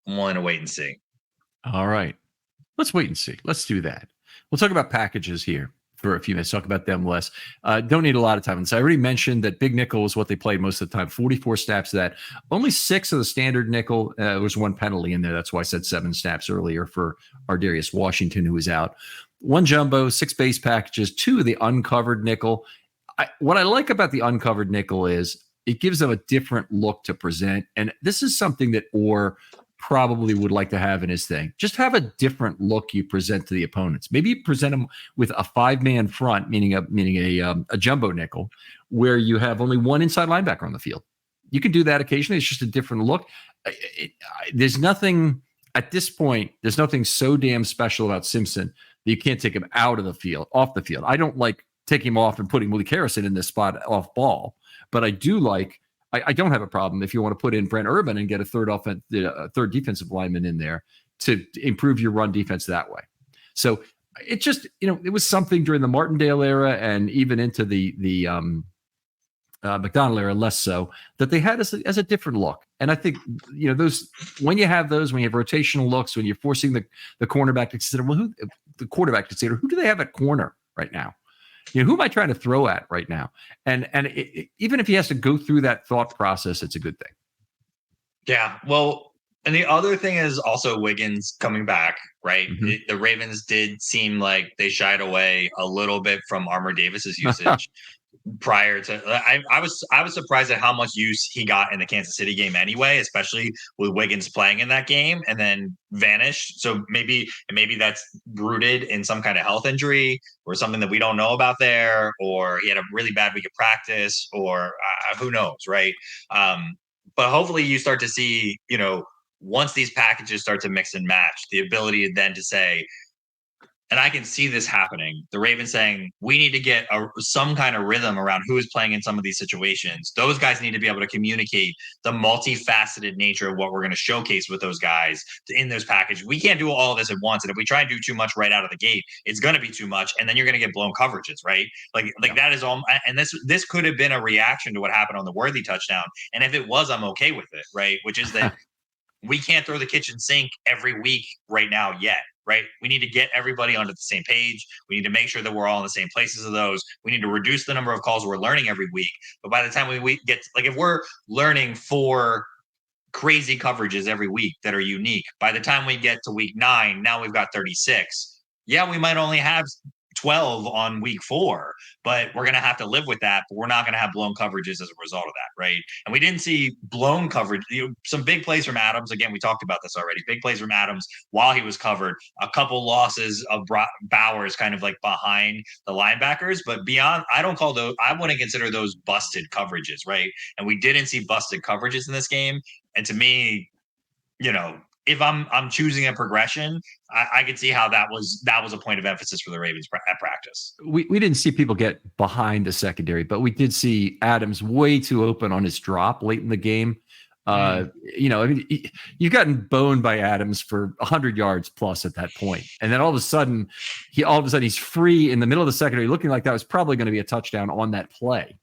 wait and see. All right, let's wait and see. Let's do that. We'll talk about packages here. for a few minutes, talk about them less. Don't need a lot of time on this. I already mentioned that big nickel was what they played most of the time, 44 snaps of that. Only 6 of the standard nickel. There was 1 penalty in there. That's why I said 7 snaps earlier for Ardarius Washington, who was out. 1 jumbo, 6 base packages, 2 of the uncovered nickel. What I like about the uncovered nickel is it gives them a different look to present. And this is something that Orr probably would like to have in his thing. Just have a different look you present to the opponents. Maybe you present them with a 5-man front, meaning a jumbo nickel, where you have only 1 inside linebacker on the field. You can do that occasionally. It's just a different look. There's nothing at this point. There's nothing so damn special about Simpson that you can't take him out of the field, off the field. I don't like taking him off and putting Malik Harrison in this spot off ball, but I do like. I don't have a problem if you want to put in Brent Urban and get a third defensive lineman in there to improve your run defense that way. So it just, it was something during the Martindale era and even into the McDonald era, less so, that they had as a different look. And I think, those, when you have rotational looks, when you're forcing the cornerback to consider, who do they have at corner right now? Who am I trying to throw at right now? And even if he has to go through that thought process, it's a good thing. Yeah. Well, and the other thing is also Wiggins coming back, right? Mm-hmm. The Ravens did seem like they shied away a little bit from Armour Davis's usage. Prior to I was surprised at how much use he got in the Kansas City game anyway, especially with Wiggins playing in that game and then vanished. So maybe that's rooted in some kind of health injury or something that we don't know about there, or he had a really bad week of practice, or who knows, right? But hopefully you start to see, once these packages start to mix and match, the ability then to say, and I can see this happening, the Ravens saying, we need to get some kind of rhythm around who is playing in some of these situations. Those guys need to be able to communicate the multifaceted nature of what we're going to showcase with those guys in those packages. We can't do all of this at once. And if we try and do too much right out of the gate, it's going to be too much. And then you're going to get blown coverages, right? That is all. And this could have been a reaction to what happened on the Worthy touchdown. And if it was, I'm okay with it, right? Which is that we can't throw the kitchen sink every week right now yet. Right. We need to get everybody onto the same page. We need to make sure that we're all in the same places of those. We need to reduce the number of calls we're learning every week. But by the time we get, if we're learning 4 crazy coverages every week that are unique, by the time we get to week 9, now we've got 36. Yeah, we might only have 12 on week 4, but we're going to have to live with that. But we're not going to have blown coverages as a result of that, right? And we didn't see blown coverage. Some big plays from Adams. Again, we talked about this already. Big plays from Adams while he was covered. A couple losses of Bowers kind of like behind the linebackers. But beyond, I wouldn't consider those busted coverages, right? And we didn't see busted coverages in this game. And to me, if I'm choosing a progression, I could see how that was a point of emphasis for the Ravens at practice. We didn't see people get behind the secondary, but we did see Adams way too open on his drop late in the game. You've gotten boned by Adams for 100 yards plus at that point, and then all of a sudden he's free in the middle of the secondary, looking like that was probably going to be a touchdown on that play,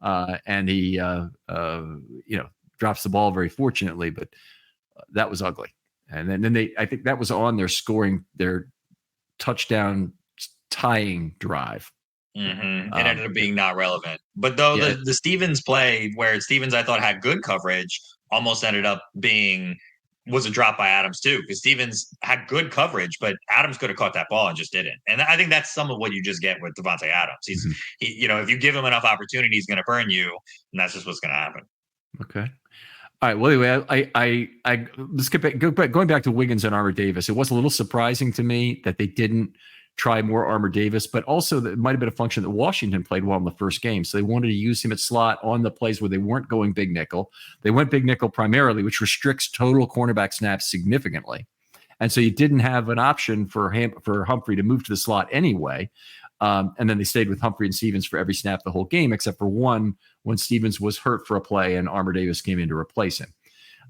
and he drops the ball very fortunately, but. That was ugly. And then I think that was on their touchdown tying drive. Mm-hmm. It ended up being not relevant. But though the Stevens play where Stevens, I thought, had good coverage, almost ended up was a drop by Adams too, because Stevens had good coverage, but Adams could have caught that ball and just didn't. And I think that's some of what you just get with Davante Adams. If you give him enough opportunity, he's going to burn you, and that's just what's going to happen. Okay. All right. Well, anyway, let's going back to Wiggins and Armour Davis. It was a little surprising to me that they didn't try more Armour Davis, but also that it might have been a function that Washington played well in the first game. So they wanted to use him at slot on the plays where they weren't going big nickel. They went big nickel primarily, which restricts total cornerback snaps significantly. And so you didn't have an option for Humphrey to move to the slot anyway. And then they stayed with Humphrey and Stevens for every snap the whole game, except for one when Stevens was hurt for a play and Armour Davis came in to replace him.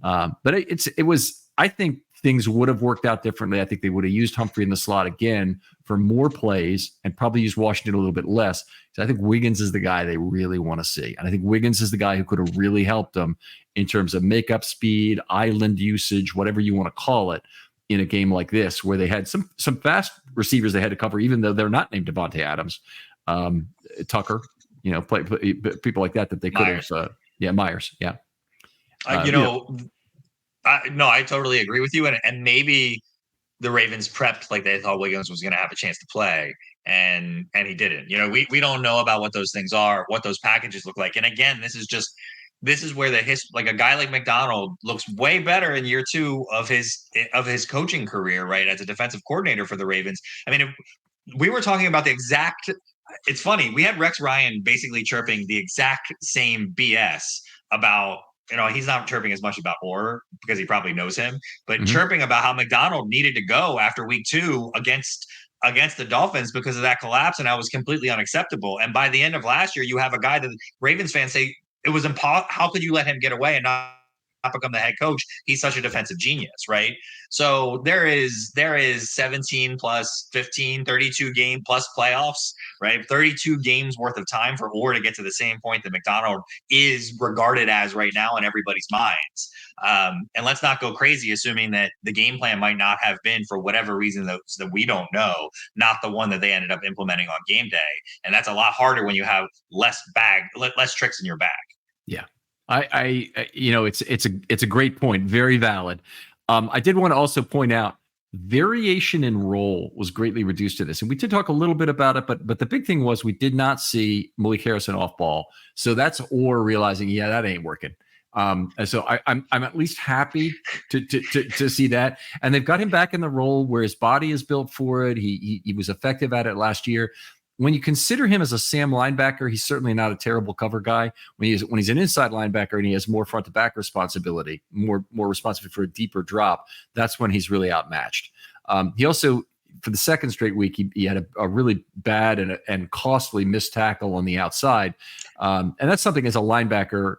But it was, I think things would have worked out differently. I think they would have used Humphrey in the slot again for more plays and probably used Washington a little bit less. So I think Wiggins is the guy they really want to see. And I think Wiggins is the guy who could have really helped them in terms of makeup speed, island usage, whatever you want to call it, in a game like this where they had some fast receivers they had to cover, even though they're not named Devontae Adams, Tucker, play people like that they could have. Myers. Yeah. I totally agree with you. And maybe the Ravens prepped like they thought Wiggins was going to have a chance to play, and he didn't. We don't know about what those things are, what those packages look like. And again, this is where like a guy like Macdonald looks way better in year 2 of his coaching career, right, as a defensive coordinator for the Ravens. I mean, we were talking about the exact. It's funny. We had Rex Ryan basically chirping the exact same BS about. He's not chirping as much about Orr because he probably knows him, but chirping about how Macdonald needed to go after week 2 against the Dolphins because of that collapse, and that was completely unacceptable. And by the end of last year, you have a guy that Ravens fans say it was impossible. How could you let him get away and not become the head coach? He's such a defensive genius, right? So there is 17 plus 15, 32 game plus playoffs, right? 32 games worth of time for Orr to get to the same point that Macdonald is regarded as right now in everybody's minds. And let's not go crazy assuming that the game plan might not have been, for whatever reason that we don't know, not the one that they ended up implementing on game day. And that's a lot harder when you have less tricks in your bag. Yeah. It's a great point. Very valid. I did want to also point out variation in role was greatly reduced to this. And we did talk a little bit about it, but the big thing was we did not see Malik Harrison off ball. So that's Orr realizing, that ain't working. And so I'm at least happy to see that. And they've got him back in the role where his body is built for it. He was effective at it last year. When you consider him as a Sam linebacker, he's certainly not a terrible cover guy. When he's an inside linebacker and he has more front to back responsibility, more responsibility for a deeper drop, that's when he's really outmatched. He also, for the second straight week, he had a really bad and costly missed tackle on the outside. And that's something as a linebacker,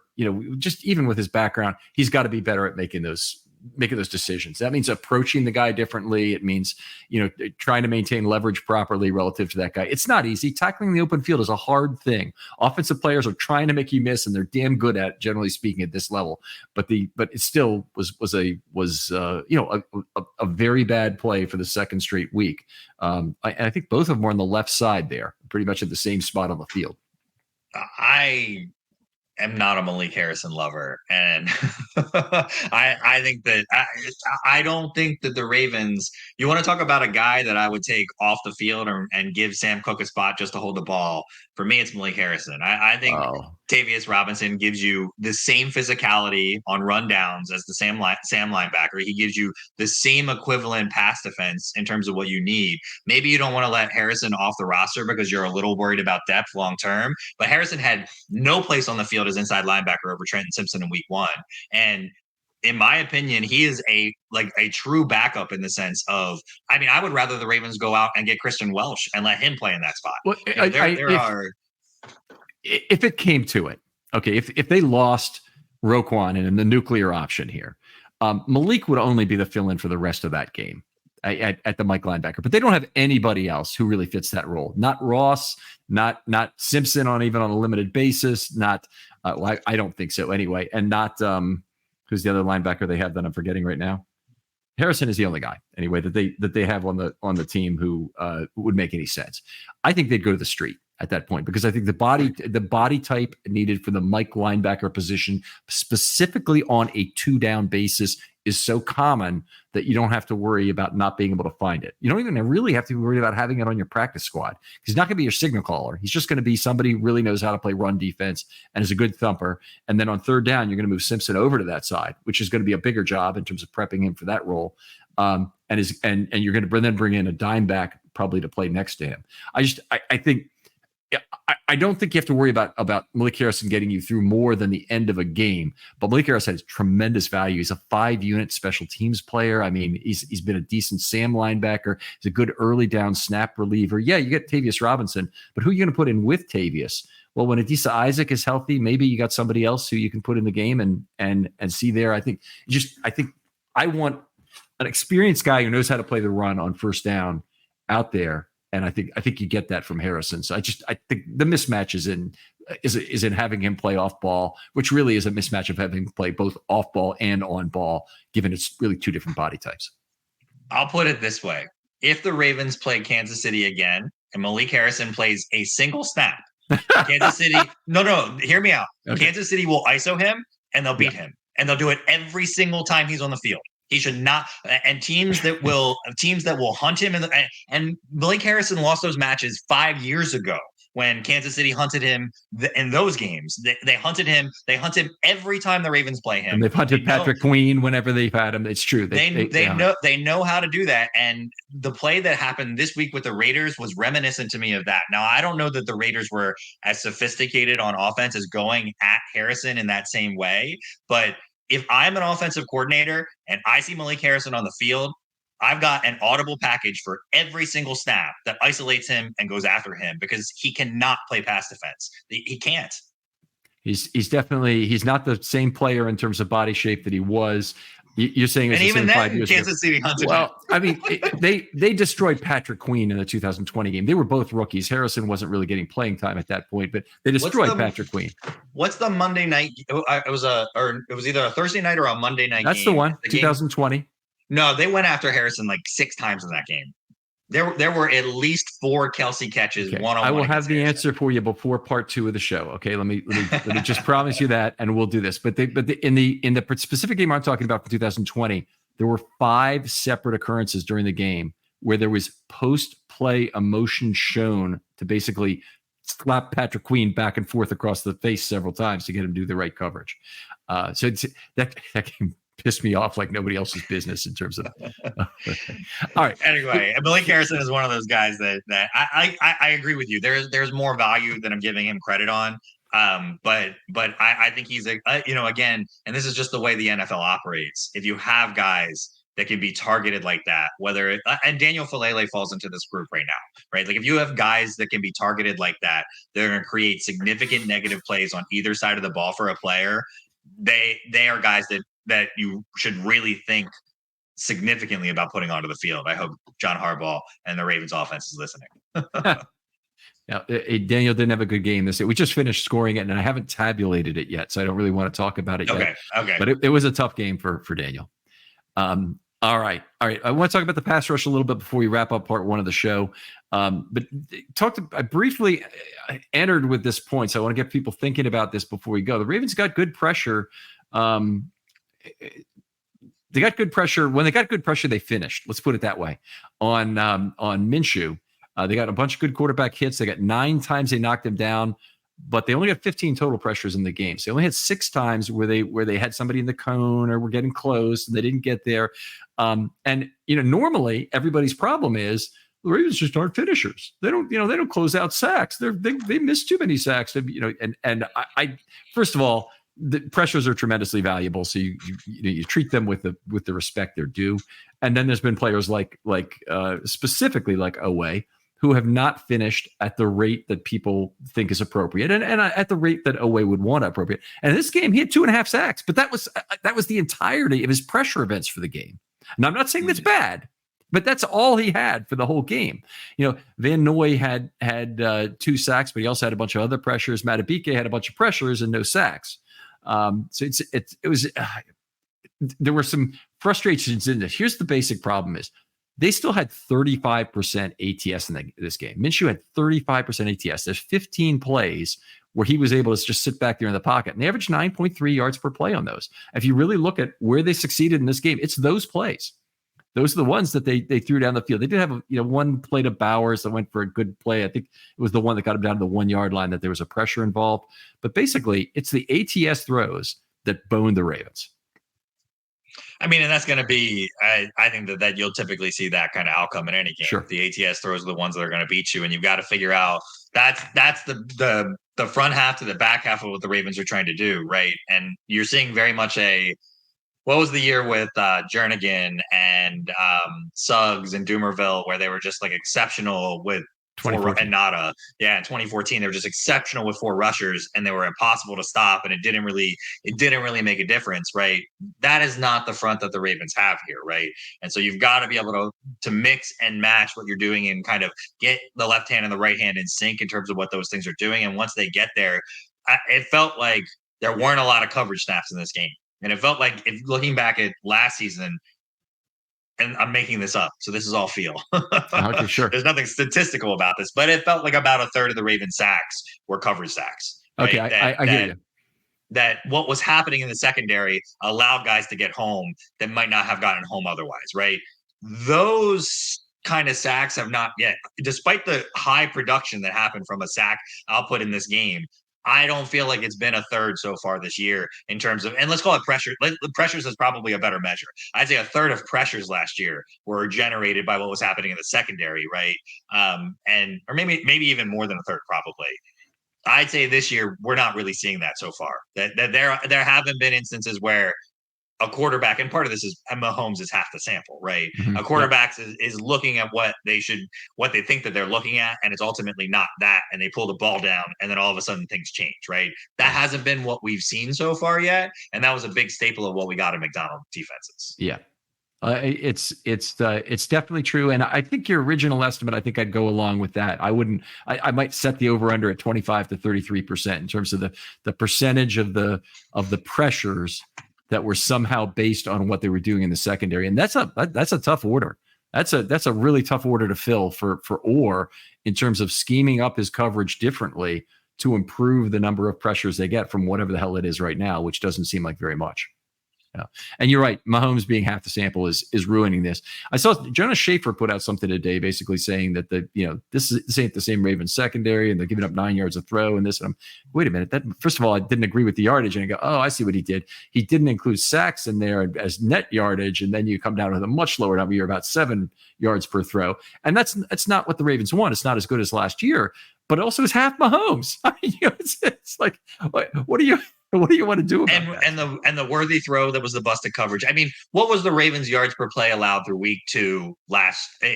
just even with his background, he's got to be better at making those decisions. That means approaching the guy differently. It means, trying to maintain leverage properly relative to that guy. It's not easy. Tackling the open field is a hard thing. Offensive players are trying to make you miss, and they're damn good at it, generally speaking, at this level. But it still was a very bad play for the second straight week. I think both of them are on the left side there, pretty much at the same spot on the field. I am not a Malik Harrison lover, and I think that I don't think that the Ravens. You want to talk about a guy that I would take off the field and give Sam Cook a spot just to hold the ball. For me, it's Malik Harrison. I think Tavius Robinson gives you the same physicality on rundowns as the Sam linebacker. He gives you the same equivalent pass defense in terms of what you need. Maybe you don't want to let Harrison off the roster because you're a little worried about depth long term, but Harrison had no place on the field as inside linebacker over Trenton Simpson in week 1. And in my opinion, he is a true backup in the sense of, I would rather the Ravens go out and get Christian Welch and let him play in that spot. Well, if it came to it, okay, if they lost Roquan and the nuclear option here, Malik would only be the fill-in for the rest of that game at the Mike linebacker. But they don't have anybody else who really fits that role. Not Ross, not Simpson on a limited basis. Not I don't think so anyway, and not who's the other linebacker they have that I'm forgetting right now? Harrison is the only guy anyway that they have on the team who would make any sense. I think they'd go to the street at that point because I think the body type needed for the Mike linebacker position, specifically on a 2-down basis, is so common that you don't have to worry about not being able to find it. You don't even really have to be worried about having it on your practice squad. He's not going to be your signal caller. He's just going to be somebody who really knows how to play run defense and is a good thumper. And then on third down, you're going to move Simpson over to that side, which is going to be a bigger job in terms of prepping him for that role. And you're going to then bring in a dime back probably to play next to him. I think I don't think you have to worry about Malik Harrison getting you through more than the end of a game. But Malik Harrison has tremendous value. He's a 5-unit special teams player. I mean, he's been a decent Sam linebacker. He's a good early down snap reliever. Yeah, you get Tavius Robinson, but who are you going to put in with Tavius? Well, when Adisa Isaac is healthy, maybe you got somebody else who you can put in the game and see there. I think I want an experienced guy who knows how to play the run on first down out there. And I think you get that from Harrison. So I think the mismatch is in having him play off ball, which really is a mismatch of having him play both off ball and on ball, given it's really two different body types. I'll put it this way. If the Ravens play Kansas City again and Malik Harrison plays a single snap, Kansas City, no, hear me out. Okay. Kansas City will ISO him and they'll beat him. And they'll do it every single time he's on the field. He should not. And teams that will hunt him. And Malik Harrison lost those matches 5 years ago when Kansas City hunted him in those games. They hunted him. They hunt him every time the Ravens play him. And they've hunted Patrick Queen whenever they've had him. It's true. They know how to do that. And the play that happened this week with the Raiders was reminiscent to me of that. Now, I don't know that the Raiders were as sophisticated on offense as going at Harrison in that same way. But if I'm an offensive coordinator and I see Malik Harrison on the field, I've got an audible package for every single snap that isolates him and goes after him because he cannot play pass defense. He can't. He's definitely, he's not the same player in terms of body shape that he was. You're saying, and even then, Kansas City hunted him. Well, I mean, they destroyed Patrick Queen in the 2020 game. They were both rookies. Harrison wasn't really getting playing time at that point, but they destroyed Patrick Queen. What's the Monday night? It was either a Thursday night or a Monday night. That's game. The one. 2020. No, they went after Harrison like 6 times in that game. There were at least 4 Kelce catches. Okay. One-on-one. I will have the Harrison. answer for you before part 2 of the show. Okay, let me just promise you that, and we'll do this. But in the specific game I'm talking about for 2020, there were 5 separate occurrences during the game where there was post-play emotion shown to basically slap Patrick Queen back and forth across the face several times to get him to do the right coverage. So that game pissed me off like nobody else's business in terms of. All right. Anyway, Malik Harrison is one of those guys that I agree with you. There's more value than I'm giving him credit on. But I think he's again, and this is just the way the NFL operates. If you have guys that can be targeted like that, and Daniel Falele falls into this group right now, right? Like if you have guys that can be targeted like that, they're going to create significant negative plays on either side of the ball for a player. They are guys that you should really think significantly about putting onto the field. I hope John Harbaugh and the Ravens offense is listening. Now, Daniel didn't have a good game this year. We just finished scoring it, and I haven't tabulated it yet, so I don't really want to talk about it yet. Okay. But it was a tough game for Daniel. All right. I want to talk about the pass rush a little bit before we wrap up part 1 of the show. But I briefly entered with this point, so I want to get people thinking about this before we go. The Ravens got good pressure. They got good pressure. When they got good pressure, they finished. Let's put it that way. On Minshew. They got a bunch of good quarterback hits. They got 9 times they knocked him down, but they only got 15 total pressures in the game. So they only had 6 times where they had somebody in the cone or were getting close and they didn't get there. And normally everybody's problem is the Ravens just aren't finishers. They don't close out sacks. They miss too many sacks. And I first of all, the pressures are tremendously valuable. So you treat them with the respect they're due. And then there's been players like specifically like Owe, who have not finished at the rate that people think is appropriate, and at the rate that Owe would want appropriate. And in this game, he had 2.5 sacks, but that was the entirety of his pressure events for the game. And I'm not saying that's bad, but that's all he had for the whole game. Van Noy had 2 sacks, but he also had a bunch of other pressures. Matabike had a bunch of pressures and no sacks. So it was there were some frustrations in this. Here's the basic problem is they still had 35% ATS in this game. Minshew had 35% ATS. There's 15 plays where he was able to just sit back there in the pocket, and they averaged 9.3 yards per play on those. If you really look at where they succeeded in this game, it's those plays. Those are the ones that they threw down the field. They did have one play to Bowers that went for a good play. I think it was the one that got him down to the 1 yard line that there was a pressure involved. But basically, it's the ATS throws that boned the Ravens. I mean, and that's going to be, I think that you'll typically see that kind of outcome in any game. Sure. The ATS throws are the ones that are going to beat you, and you've got to figure out that's the front half to the back half of what the Ravens are trying to do, right? And you're seeing very much what was the year with Jernigan and Suggs and Doomerville where they were just like exceptional with 4 and Nada. Yeah, in 2014 they were just exceptional with 4 rushers and they were impossible to stop, and it didn't really make a difference, right? That is not the front that the Ravens have here, right? And so you've got to be able to mix and match what you're doing and kind of get the left hand and the right hand in sync in terms of what those things are doing. And once they get there, it felt like there weren't a lot of coverage snaps in this game. And it felt like, if looking back at last season, and I'm making this up, so this is all feel. Okay, sure. There's nothing statistical about this, but it felt like about a third of the Ravens sacks were coverage sacks. Right? Okay, I hear you. That what was happening in the secondary allowed guys to get home that might not have gotten home otherwise, right? Those kind of sacks have not yet, despite the high production that happened from a sack output in this game. I don't feel like it's been a third so far this year in terms of, and let's call it pressure. Pressures is probably a better measure. I'd say a third of pressures last year were generated by what was happening in the secondary, right? Or maybe even more than a third, probably. I'd say this year we're not really seeing that so far. That there haven't been instances where a quarterback, and part of this is Mahomes is half the sample, right? Mm-hmm. A quarterback is looking at what they think that they're looking at, and it's ultimately not that, and they pull the ball down, and then all of a sudden things change, right? That hasn't been what we've seen so far yet, and that was a big staple of what we got in McDonald defenses. Yeah. It's definitely true, and I think your original estimate. I think I'd go along with that. I might set the over under at 25 to 33% in terms of the percentage of the pressures that were somehow based on what they were doing in the secondary, and that's a tough order. That's a really tough order to fill for Orr in terms of scheming up his coverage differently to improve the number of pressures they get from whatever the hell it is right now, which doesn't seem like very much. Yeah. And you're right. Mahomes being half the sample is ruining this. I saw Jonas Schaefer put out something today, basically saying that this ain't the same Ravens secondary, and they're giving up 9 yards a throw and this. And I'm, wait a minute. That first of all, I didn't agree with the yardage, and I go, oh, I see what he did. He didn't include sacks in there as net yardage, and then you come down with a much lower number. You're about 7 yards per throw, and that's not what the Ravens want. It's not as good as last year, but it also is half Mahomes. I mean, it's like, what do you want to do about that? And the worthy throw that was the busted coverage. I mean, what was the Ravens yards per play allowed through week 2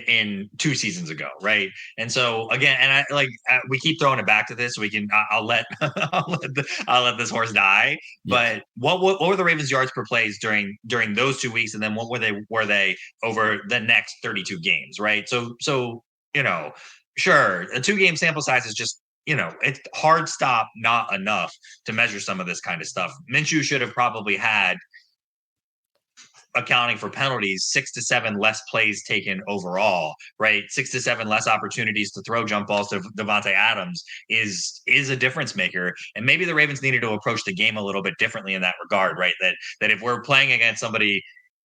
in 2 seasons ago, right? And so again, and we keep throwing it back to this. So we can I'll let I'll let this horse die. Yeah. But what were the Ravens yards per plays during those 2 weeks, and then what were they over the next 32 games, right? So sure, a 2-game sample size is just, it's hard stop, not enough to measure some of this kind of stuff. Minshew should have probably had, accounting for penalties, 6 to 7 less plays taken overall, right? 6 to 7 less opportunities to throw jump balls to Davante Adams is a difference maker. And maybe the Ravens needed to approach the game a little bit differently in that regard, right? That if we're playing against somebody,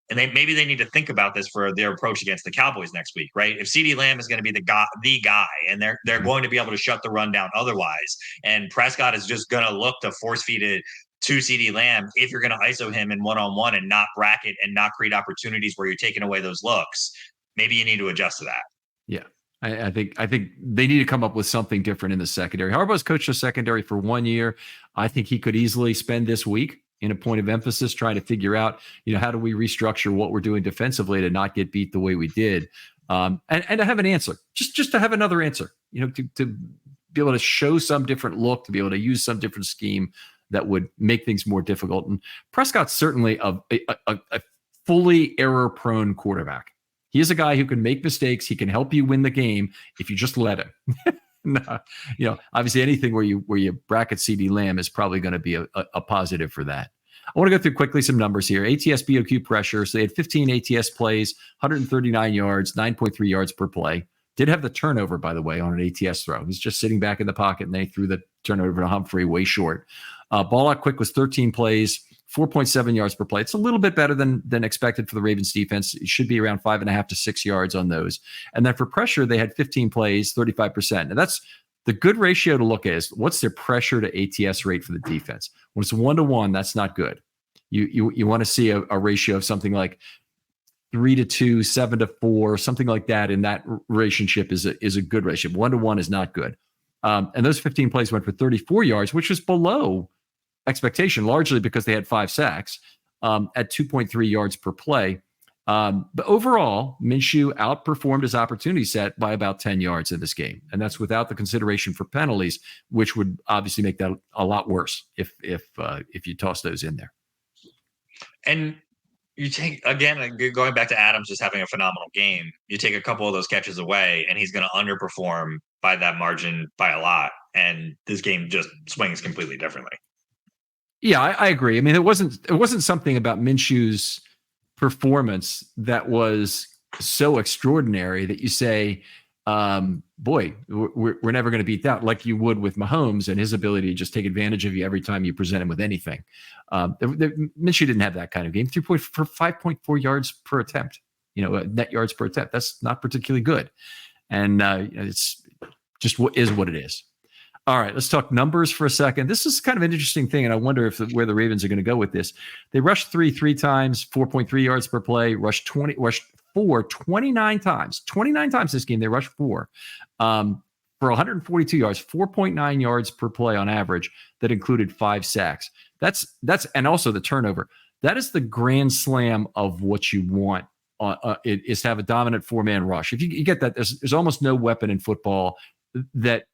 and maybe they need to think about this for their approach against the Cowboys next week, right? If CeeDee Lamb is going to be the guy, and they're going to be able to shut the run down otherwise, and Prescott is just going to look to force feed it to CeeDee Lamb if you're going to ISO him in one-on-one and not bracket and not create opportunities where you're taking away those looks, maybe you need to adjust to that. Yeah. I think they need to come up with something different in the secondary. Harbaugh's coached the secondary for 1 year. I think he could easily spend this week in a point of emphasis trying to figure out, how do we restructure what we're doing defensively to not get beat the way we did, and to have an answer, just to have another answer, to be able to show some different look, to be able to use some different scheme that would make things more difficult. And Prescott's certainly a fully error-prone quarterback. He is a guy who can make mistakes. He can help you win the game if you just let him. Obviously anything where you bracket CeeDee Lamb is probably going to be a positive for that. I want to go through quickly some numbers here. ATS BOQ pressure. So they had 15 ATS plays, 139 yards, 9.3 yards per play. Did have the turnover, by the way, on an ATS throw. He's just sitting back in the pocket, and they threw the turnover to Humphrey way short. Ball out quick was 13 plays, 4.7 yards per play. It's a little bit better than expected for the Ravens defense. It should be around 5.5 to 6 yards on those. And then for pressure, they had 15 plays, 35%. And that's the good ratio to look at is what's their pressure to ATS rate for the defense. When it's 1-to-1, that's not good. You want to see a ratio of something like 3-2, 7-4, something like that. In that relationship is a good ratio. 1-to-1 is not good. And those 15 plays went for 34 yards, which was below expectation, largely because they had 5 sacks at 2.3 yards per play. But overall, Minshew outperformed his opportunity set by about 10 yards in this game. And that's without the consideration for penalties, which would obviously make that a lot worse if you toss those in there. And you take, again, going back to Adams just having a phenomenal game, you take a couple of those catches away, and he's going to underperform by that margin by a lot. And this game just swings completely differently. Yeah, I agree. I mean, it wasn't something about Minshew's performance that was so extraordinary that you say, boy, we're never going to beat that, like you would with Mahomes and his ability to just take advantage of you every time you present him with anything. Minshew didn't have that kind of game. 5.4 yards per attempt, net yards per attempt. That's not particularly good. And it's just what it is. All right, let's talk numbers for a second. This is kind of an interesting thing, and I wonder where the Ravens are going to go with this. They rushed three times, 4.3 yards per play, rushed 29 times. 29 times this game, they rushed 4 for 142 yards, 4.9 yards per play on average. That included 5 sacks. That's and also the turnover. That is the grand slam of what you want. Is to have a dominant 4-man rush. If you get that, there's almost no weapon in football that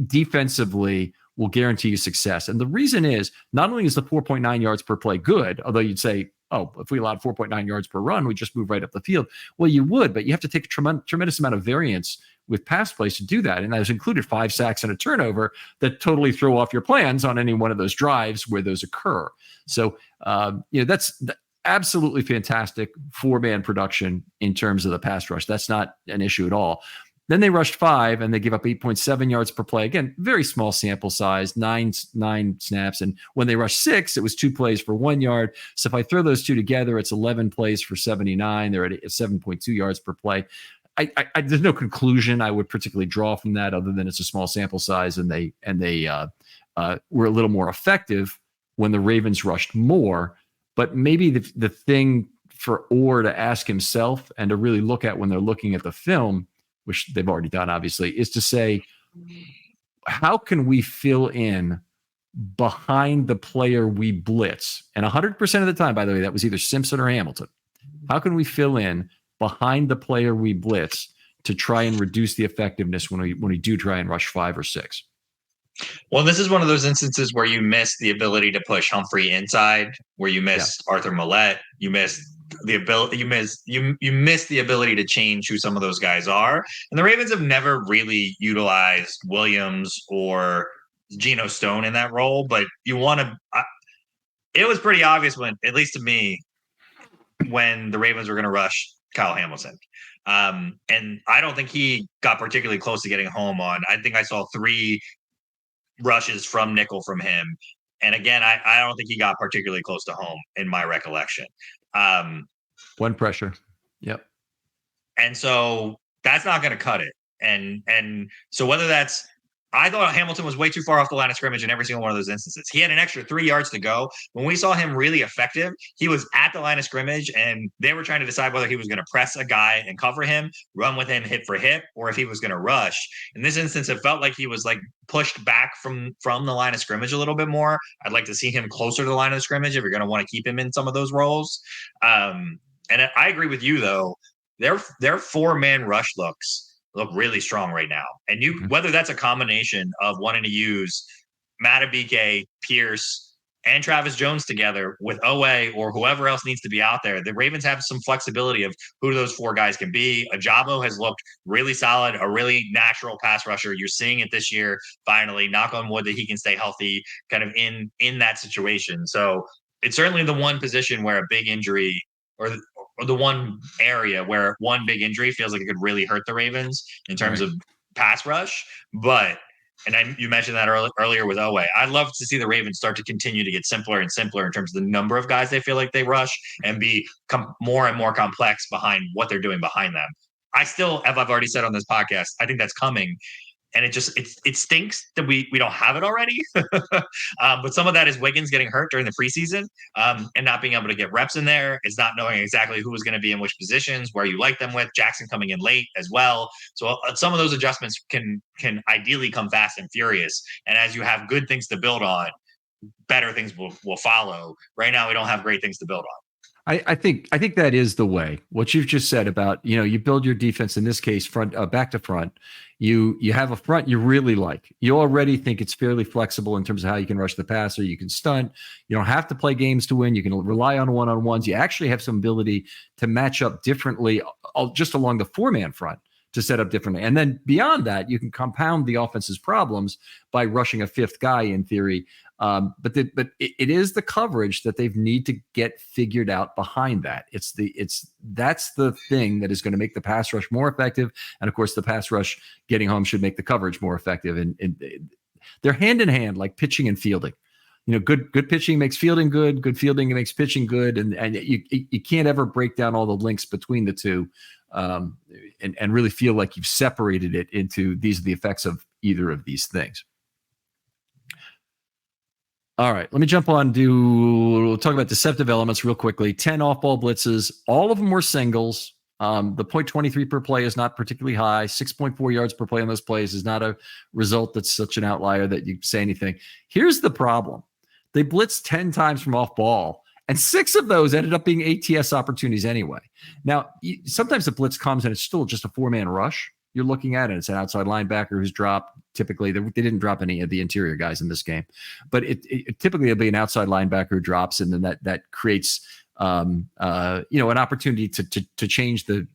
defensively will guarantee you success. And the reason is not only is the 4.9 yards per play good, although you'd say, oh, if we allowed 4.9 yards per run, we just move right up the field. Well, you would, but you have to take a tremendous amount of variance with pass plays to do that. And that has included 5 sacks and a turnover that totally throw off your plans on any one of those drives where those occur. So, that's absolutely fantastic 4-man production in terms of the pass rush. That's not an issue at all. Then they rushed 5 and they give up 8.7 yards per play. Again, very small sample size, nine snaps. And when they rushed 6, it was 2 plays for 1 yard. So if I throw those two together, it's 11 plays for 79. They're at 7.2 yards per play. There's no conclusion I would particularly draw from that other than it's a small sample size and they were a little more effective when the Ravens rushed more. But maybe the thing for Orr to ask himself and to really look at when they're looking at the film, which they've already done, obviously, is to say, how can we fill in behind the player we blitz? And 100% of the time, by the way, that was either Simpson or Hamilton. How can we fill in behind the player we blitz to try and reduce the effectiveness when we do try and rush 5 or 6? Well, this is one of those instances where you miss the ability to push Humphrey inside, where you miss Arthur Millette, you miss the ability, you miss the ability to change who some of those guys are. And the Ravens have never really utilized Williams or Geno Stone in that role, but it was pretty obvious when, at least to me, when the Ravens were going to rush Kyle Hamilton. And I don't think he got particularly close to getting home on. I think I saw 3 rushes from nickel from him. And again, I don't think he got particularly close to home in my recollection. One pressure. Yep. And so that's not going to cut it. And so whether that's, I thought Hamilton was way too far off the line of scrimmage in every single one of those instances. He had an extra 3 yards to go. When we saw him really effective, he was at the line of scrimmage and they were trying to decide whether he was going to press a guy and cover him, run with him hip for hip, or if he was going to rush. In this instance, it felt like he was like pushed back from the line of scrimmage a little bit more. I'd like to see him closer to the line of scrimmage if you're going to want to keep him in some of those roles. And I agree with you though. Their 4-man rush look really strong right now. And whether that's a combination of wanting to use Madubuike, Pierce, and Travis Jones together with OA or whoever else needs to be out there, the Ravens have some flexibility of who those 4 guys can be. Ajabo has looked really solid, a really natural pass rusher. You're seeing it this year, finally, knock on wood that he can stay healthy kind of in that situation. So it's certainly the one position where a big injury or the one area where one big injury feels like it could really hurt the Ravens in terms of pass rush. But, you mentioned that earlier with Owe. I'd love to see the Ravens start to continue to get simpler and simpler in terms of the number of guys they feel like they rush and become more and more complex behind what they're doing behind them. I still, as I've already said on this podcast, I think that's coming. And it stinks that we don't have it already. But some of that is Wiggins getting hurt during the preseason and not being able to get reps in there. It's not knowing exactly who is going to be in which positions, where you like them with. Jackson coming in late as well. So some of those adjustments can ideally come fast and furious. And as you have good things to build on, better things will follow. Right now, we don't have great things to build on. I think that is the way. What you've just said about, you build your defense, in this case, front back to front. You have a front you really like. You already think it's fairly flexible in terms of how you can rush the passer. You can stunt. You don't have to play games to win. You can rely on one-on-ones. You actually have some ability to match up differently just along the 4-man front to set up differently. And then beyond that, you can compound the offense's problems by rushing a 5th guy in theory But it is the coverage that they need to get figured out behind that. That's the thing that is going to make the pass rush more effective. And of course, the pass rush getting home should make the coverage more effective. And they're hand in hand, like pitching and fielding. Good pitching makes fielding good. Good fielding makes pitching good. And you can't ever break down all the links between the two, and really feel like you've separated it into these are the effects of either of these things. All right, let me jump on we'll talk about deceptive elements real quickly. 10 off-ball blitzes. All of them were singles. The 0.23 per play is not particularly high. 6.4 yards per play on those plays is not a result that's such an outlier that you say anything. Here's the problem. They blitzed 10 times from off ball, and 6 of those ended up being ATS opportunities anyway. Now, sometimes the blitz comes and it's still just a 4-man rush you're looking at, and it's an outside linebacker who's dropped. Typically, they didn't drop any of the interior guys in this game, but it typically it'll be an outside linebacker who drops, and then that creates an opportunity to change to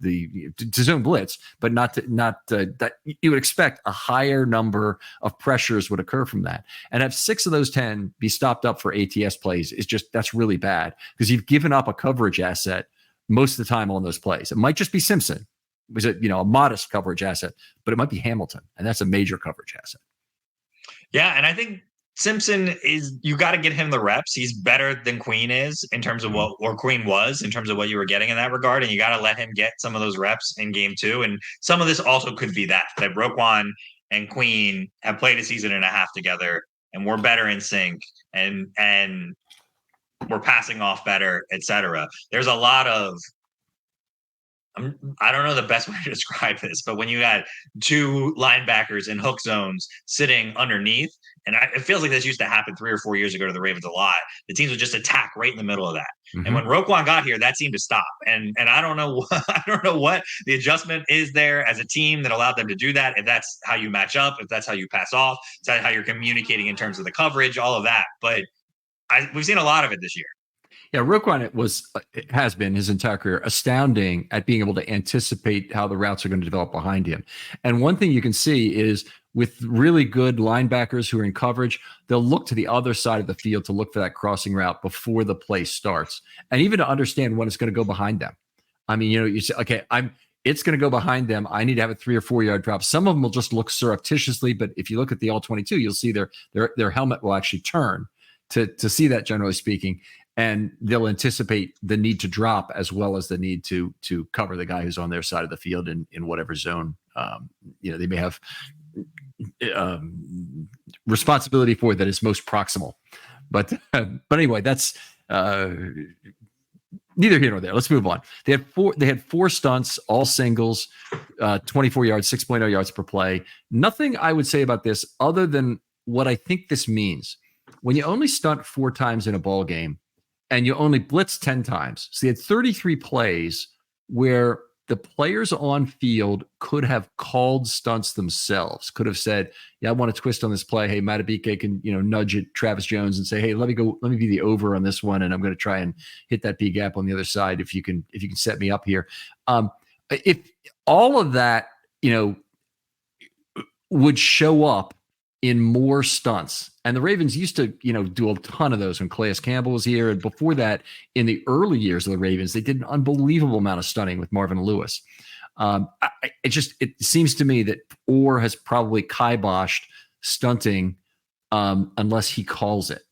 zone blitz, but not that you would expect a higher number of pressures would occur from that. And have 6 of those 10 be stopped up for ATS plays that's really bad, because you've given up a coverage asset most of the time on those plays. It might just be Simpson, was it a modest coverage asset, but it might be Hamilton, and that's a major coverage asset. Yeah, and I think Simpson you got to get him the reps. He's better than Queen is in terms of or Queen was in terms of what you were getting in that regard. And you got to let him get some of those reps in game 2. And some of this also could be that Roquan and Queen have played a season and a half together, and we're better in sync, and we're passing off better, etc. There's a lot of, I don't know the best way to describe this, but when you had 2 linebackers in hook zones sitting underneath, and it feels like this used to happen 3 or 4 years ago to the Ravens a lot, the teams would just attack right in the middle of that. Mm-hmm. And when Roquan got here, that seemed to stop. And I don't know what the adjustment is there as a team that allowed them to do that. If that's how you match up, if that's how you pass off, if that's how you're communicating in terms of the coverage, all of that. But we've seen a lot of it this year. Yeah, Roquan has been his entire career astounding at being able to anticipate how the routes are going to develop behind him. And one thing you can see is with really good linebackers who are in coverage, they'll look to the other side of the field to look for that crossing route before the play starts, and even to understand when it's going to go behind them. I mean, you say, okay, it's going to go behind them. I need to have a 3 or 4 yard drop. Some of them will just look surreptitiously, but if you look at the all 22, you'll see their helmet will actually turn to see that, generally speaking. And they'll anticipate the need to drop as well as the need to cover the guy who's on their side of the field in whatever zone they may have responsibility for that is most proximal. But anyway, that's neither here nor there. Let's move on. They had 4 stunts, all singles, 24 yards, 6.0 yards per play. Nothing I would say about this other than what I think this means. When you only stunt 4 times in a ball game, and you only blitz 10 times. So they had 33 plays where the players on field could have called stunts themselves, could have said, yeah, I want to twist on this play. Hey, Matabike can, nudge at Travis Jones and say, hey, let me be the over on this one. And I'm going to try and hit that B gap on the other side. If you can set me up here. If all of that, would show up in more stunts. And the Ravens used to, do a ton of those when Calais Campbell was here. And before that, in the early years of the Ravens, they did an unbelievable amount of stunting with Marvin Lewis. It seems to me that Orr has probably kiboshed stunting unless he calls it.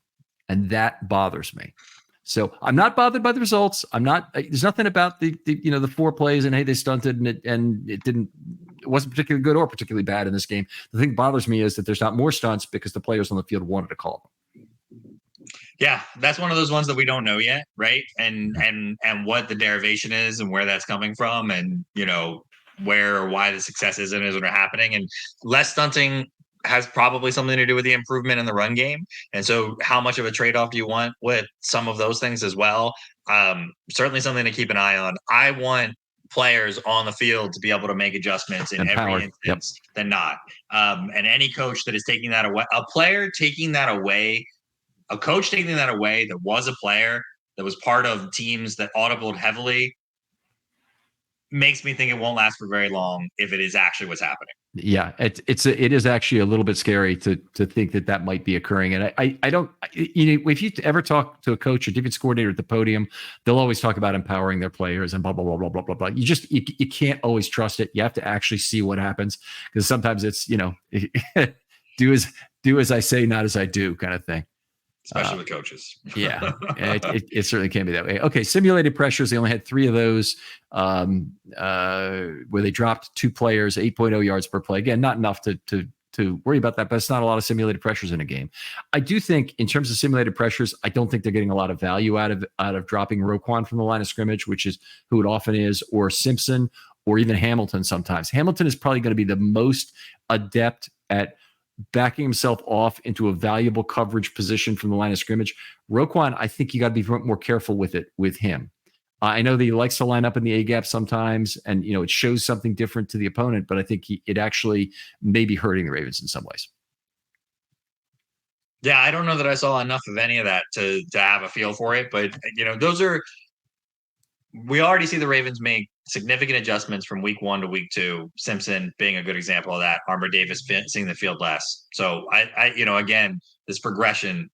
And that bothers me. So I'm not bothered by the results. There's nothing about the 4 plays and hey, they stunted and it wasn't particularly good or particularly bad in this game. The thing that bothers me is that there's not more stunts because the players on the field wanted to call them. Yeah, that's one of those ones that we don't know yet, right? And what the derivation is and where that's coming from, and where or why the success isn't happening. And less stunting has probably something to do with the improvement in the run game. And so how much of a trade-off do you want with some of those things as well? Certainly something to keep an eye on. I want players on the field to be able to make adjustments in every instance than not. And any coach that is taking that away, a coach taking that away that was a player, that was part of teams that audibled heavily, makes me think it won't last for very long if it is actually what's happening. Yeah, it is actually a little bit scary to think that might be occurring. And I don't, if you ever talk to a coach or defense coordinator at the podium, they'll always talk about empowering their players and blah blah blah blah blah blah blah. You can't always trust it. You have to actually see what happens, because sometimes it's do as I say, not as I do kind of thing. Especially with coaches. Yeah, it certainly can be that way. Okay, simulated pressures. They only had 3 of those where they dropped 2 players, 8.0 yards per play. Again, not enough to worry about that, but it's not a lot of simulated pressures in a game. I do think in terms of simulated pressures, I don't think they're getting a lot of value out of dropping Roquan from the line of scrimmage, which is who it often is, or Simpson, or even Hamilton sometimes. Hamilton is probably going to be the most adept at backing himself off into a valuable coverage position from the line of scrimmage. Roquan, I think you got to be more careful with him. I know that he likes to line up in the A gap sometimes, and it shows something different to the opponent, but I think it actually may be hurting the Ravens in some ways. Yeah, I don't know that I saw enough of any of that to have a feel for it, but we already see the Ravens make significant adjustments from week 1 to week 2. Simpson being a good example of that. Armour Davis seeing the field less. So again, this progression,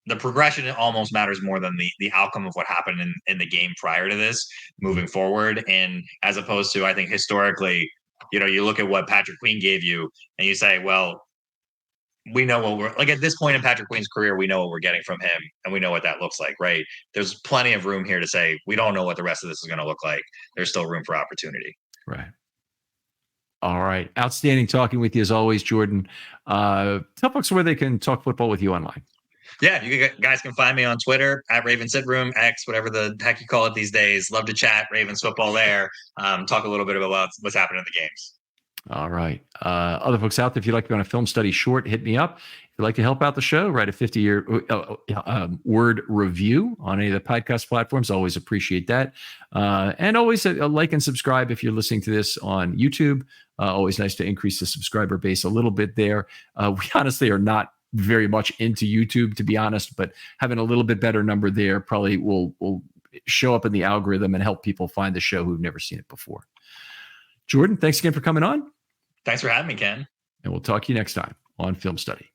the progression almost matters more than the outcome of what happened in the game prior to this moving forward. And as opposed to, I think historically, you look at what Patrick Queen gave you and you say, well, we know what we're like at this point in Patrick Queen's career. We know what we're getting from him, and we know what that looks like, right? There's plenty of room here to say we don't know what the rest of this is going to look like. There's still room for opportunity. Right. All right. Outstanding talking with you as always, Jordan. Tell folks where they can talk football with you online. Yeah, you guys can find me on Twitter at Raven Sit Room, X, whatever the heck you call it these days. Love to chat Ravens football there. Talk a little bit about what's happening in the games. All right. Other folks out there, if you'd like to be on a film study short, hit me up. If you'd like to help out the show, write a 50-year word review on any of the podcast platforms. Always appreciate that. And always like and subscribe if you're listening to this on YouTube. Always nice to increase the subscriber base a little bit there. We honestly are not very much into YouTube, to be honest, but having a little bit better number there probably will show up in the algorithm and help people find the show who've never seen it before. Jordan, thanks again for coming on. Thanks for having me, Ken. And we'll talk to you next time on Film Study.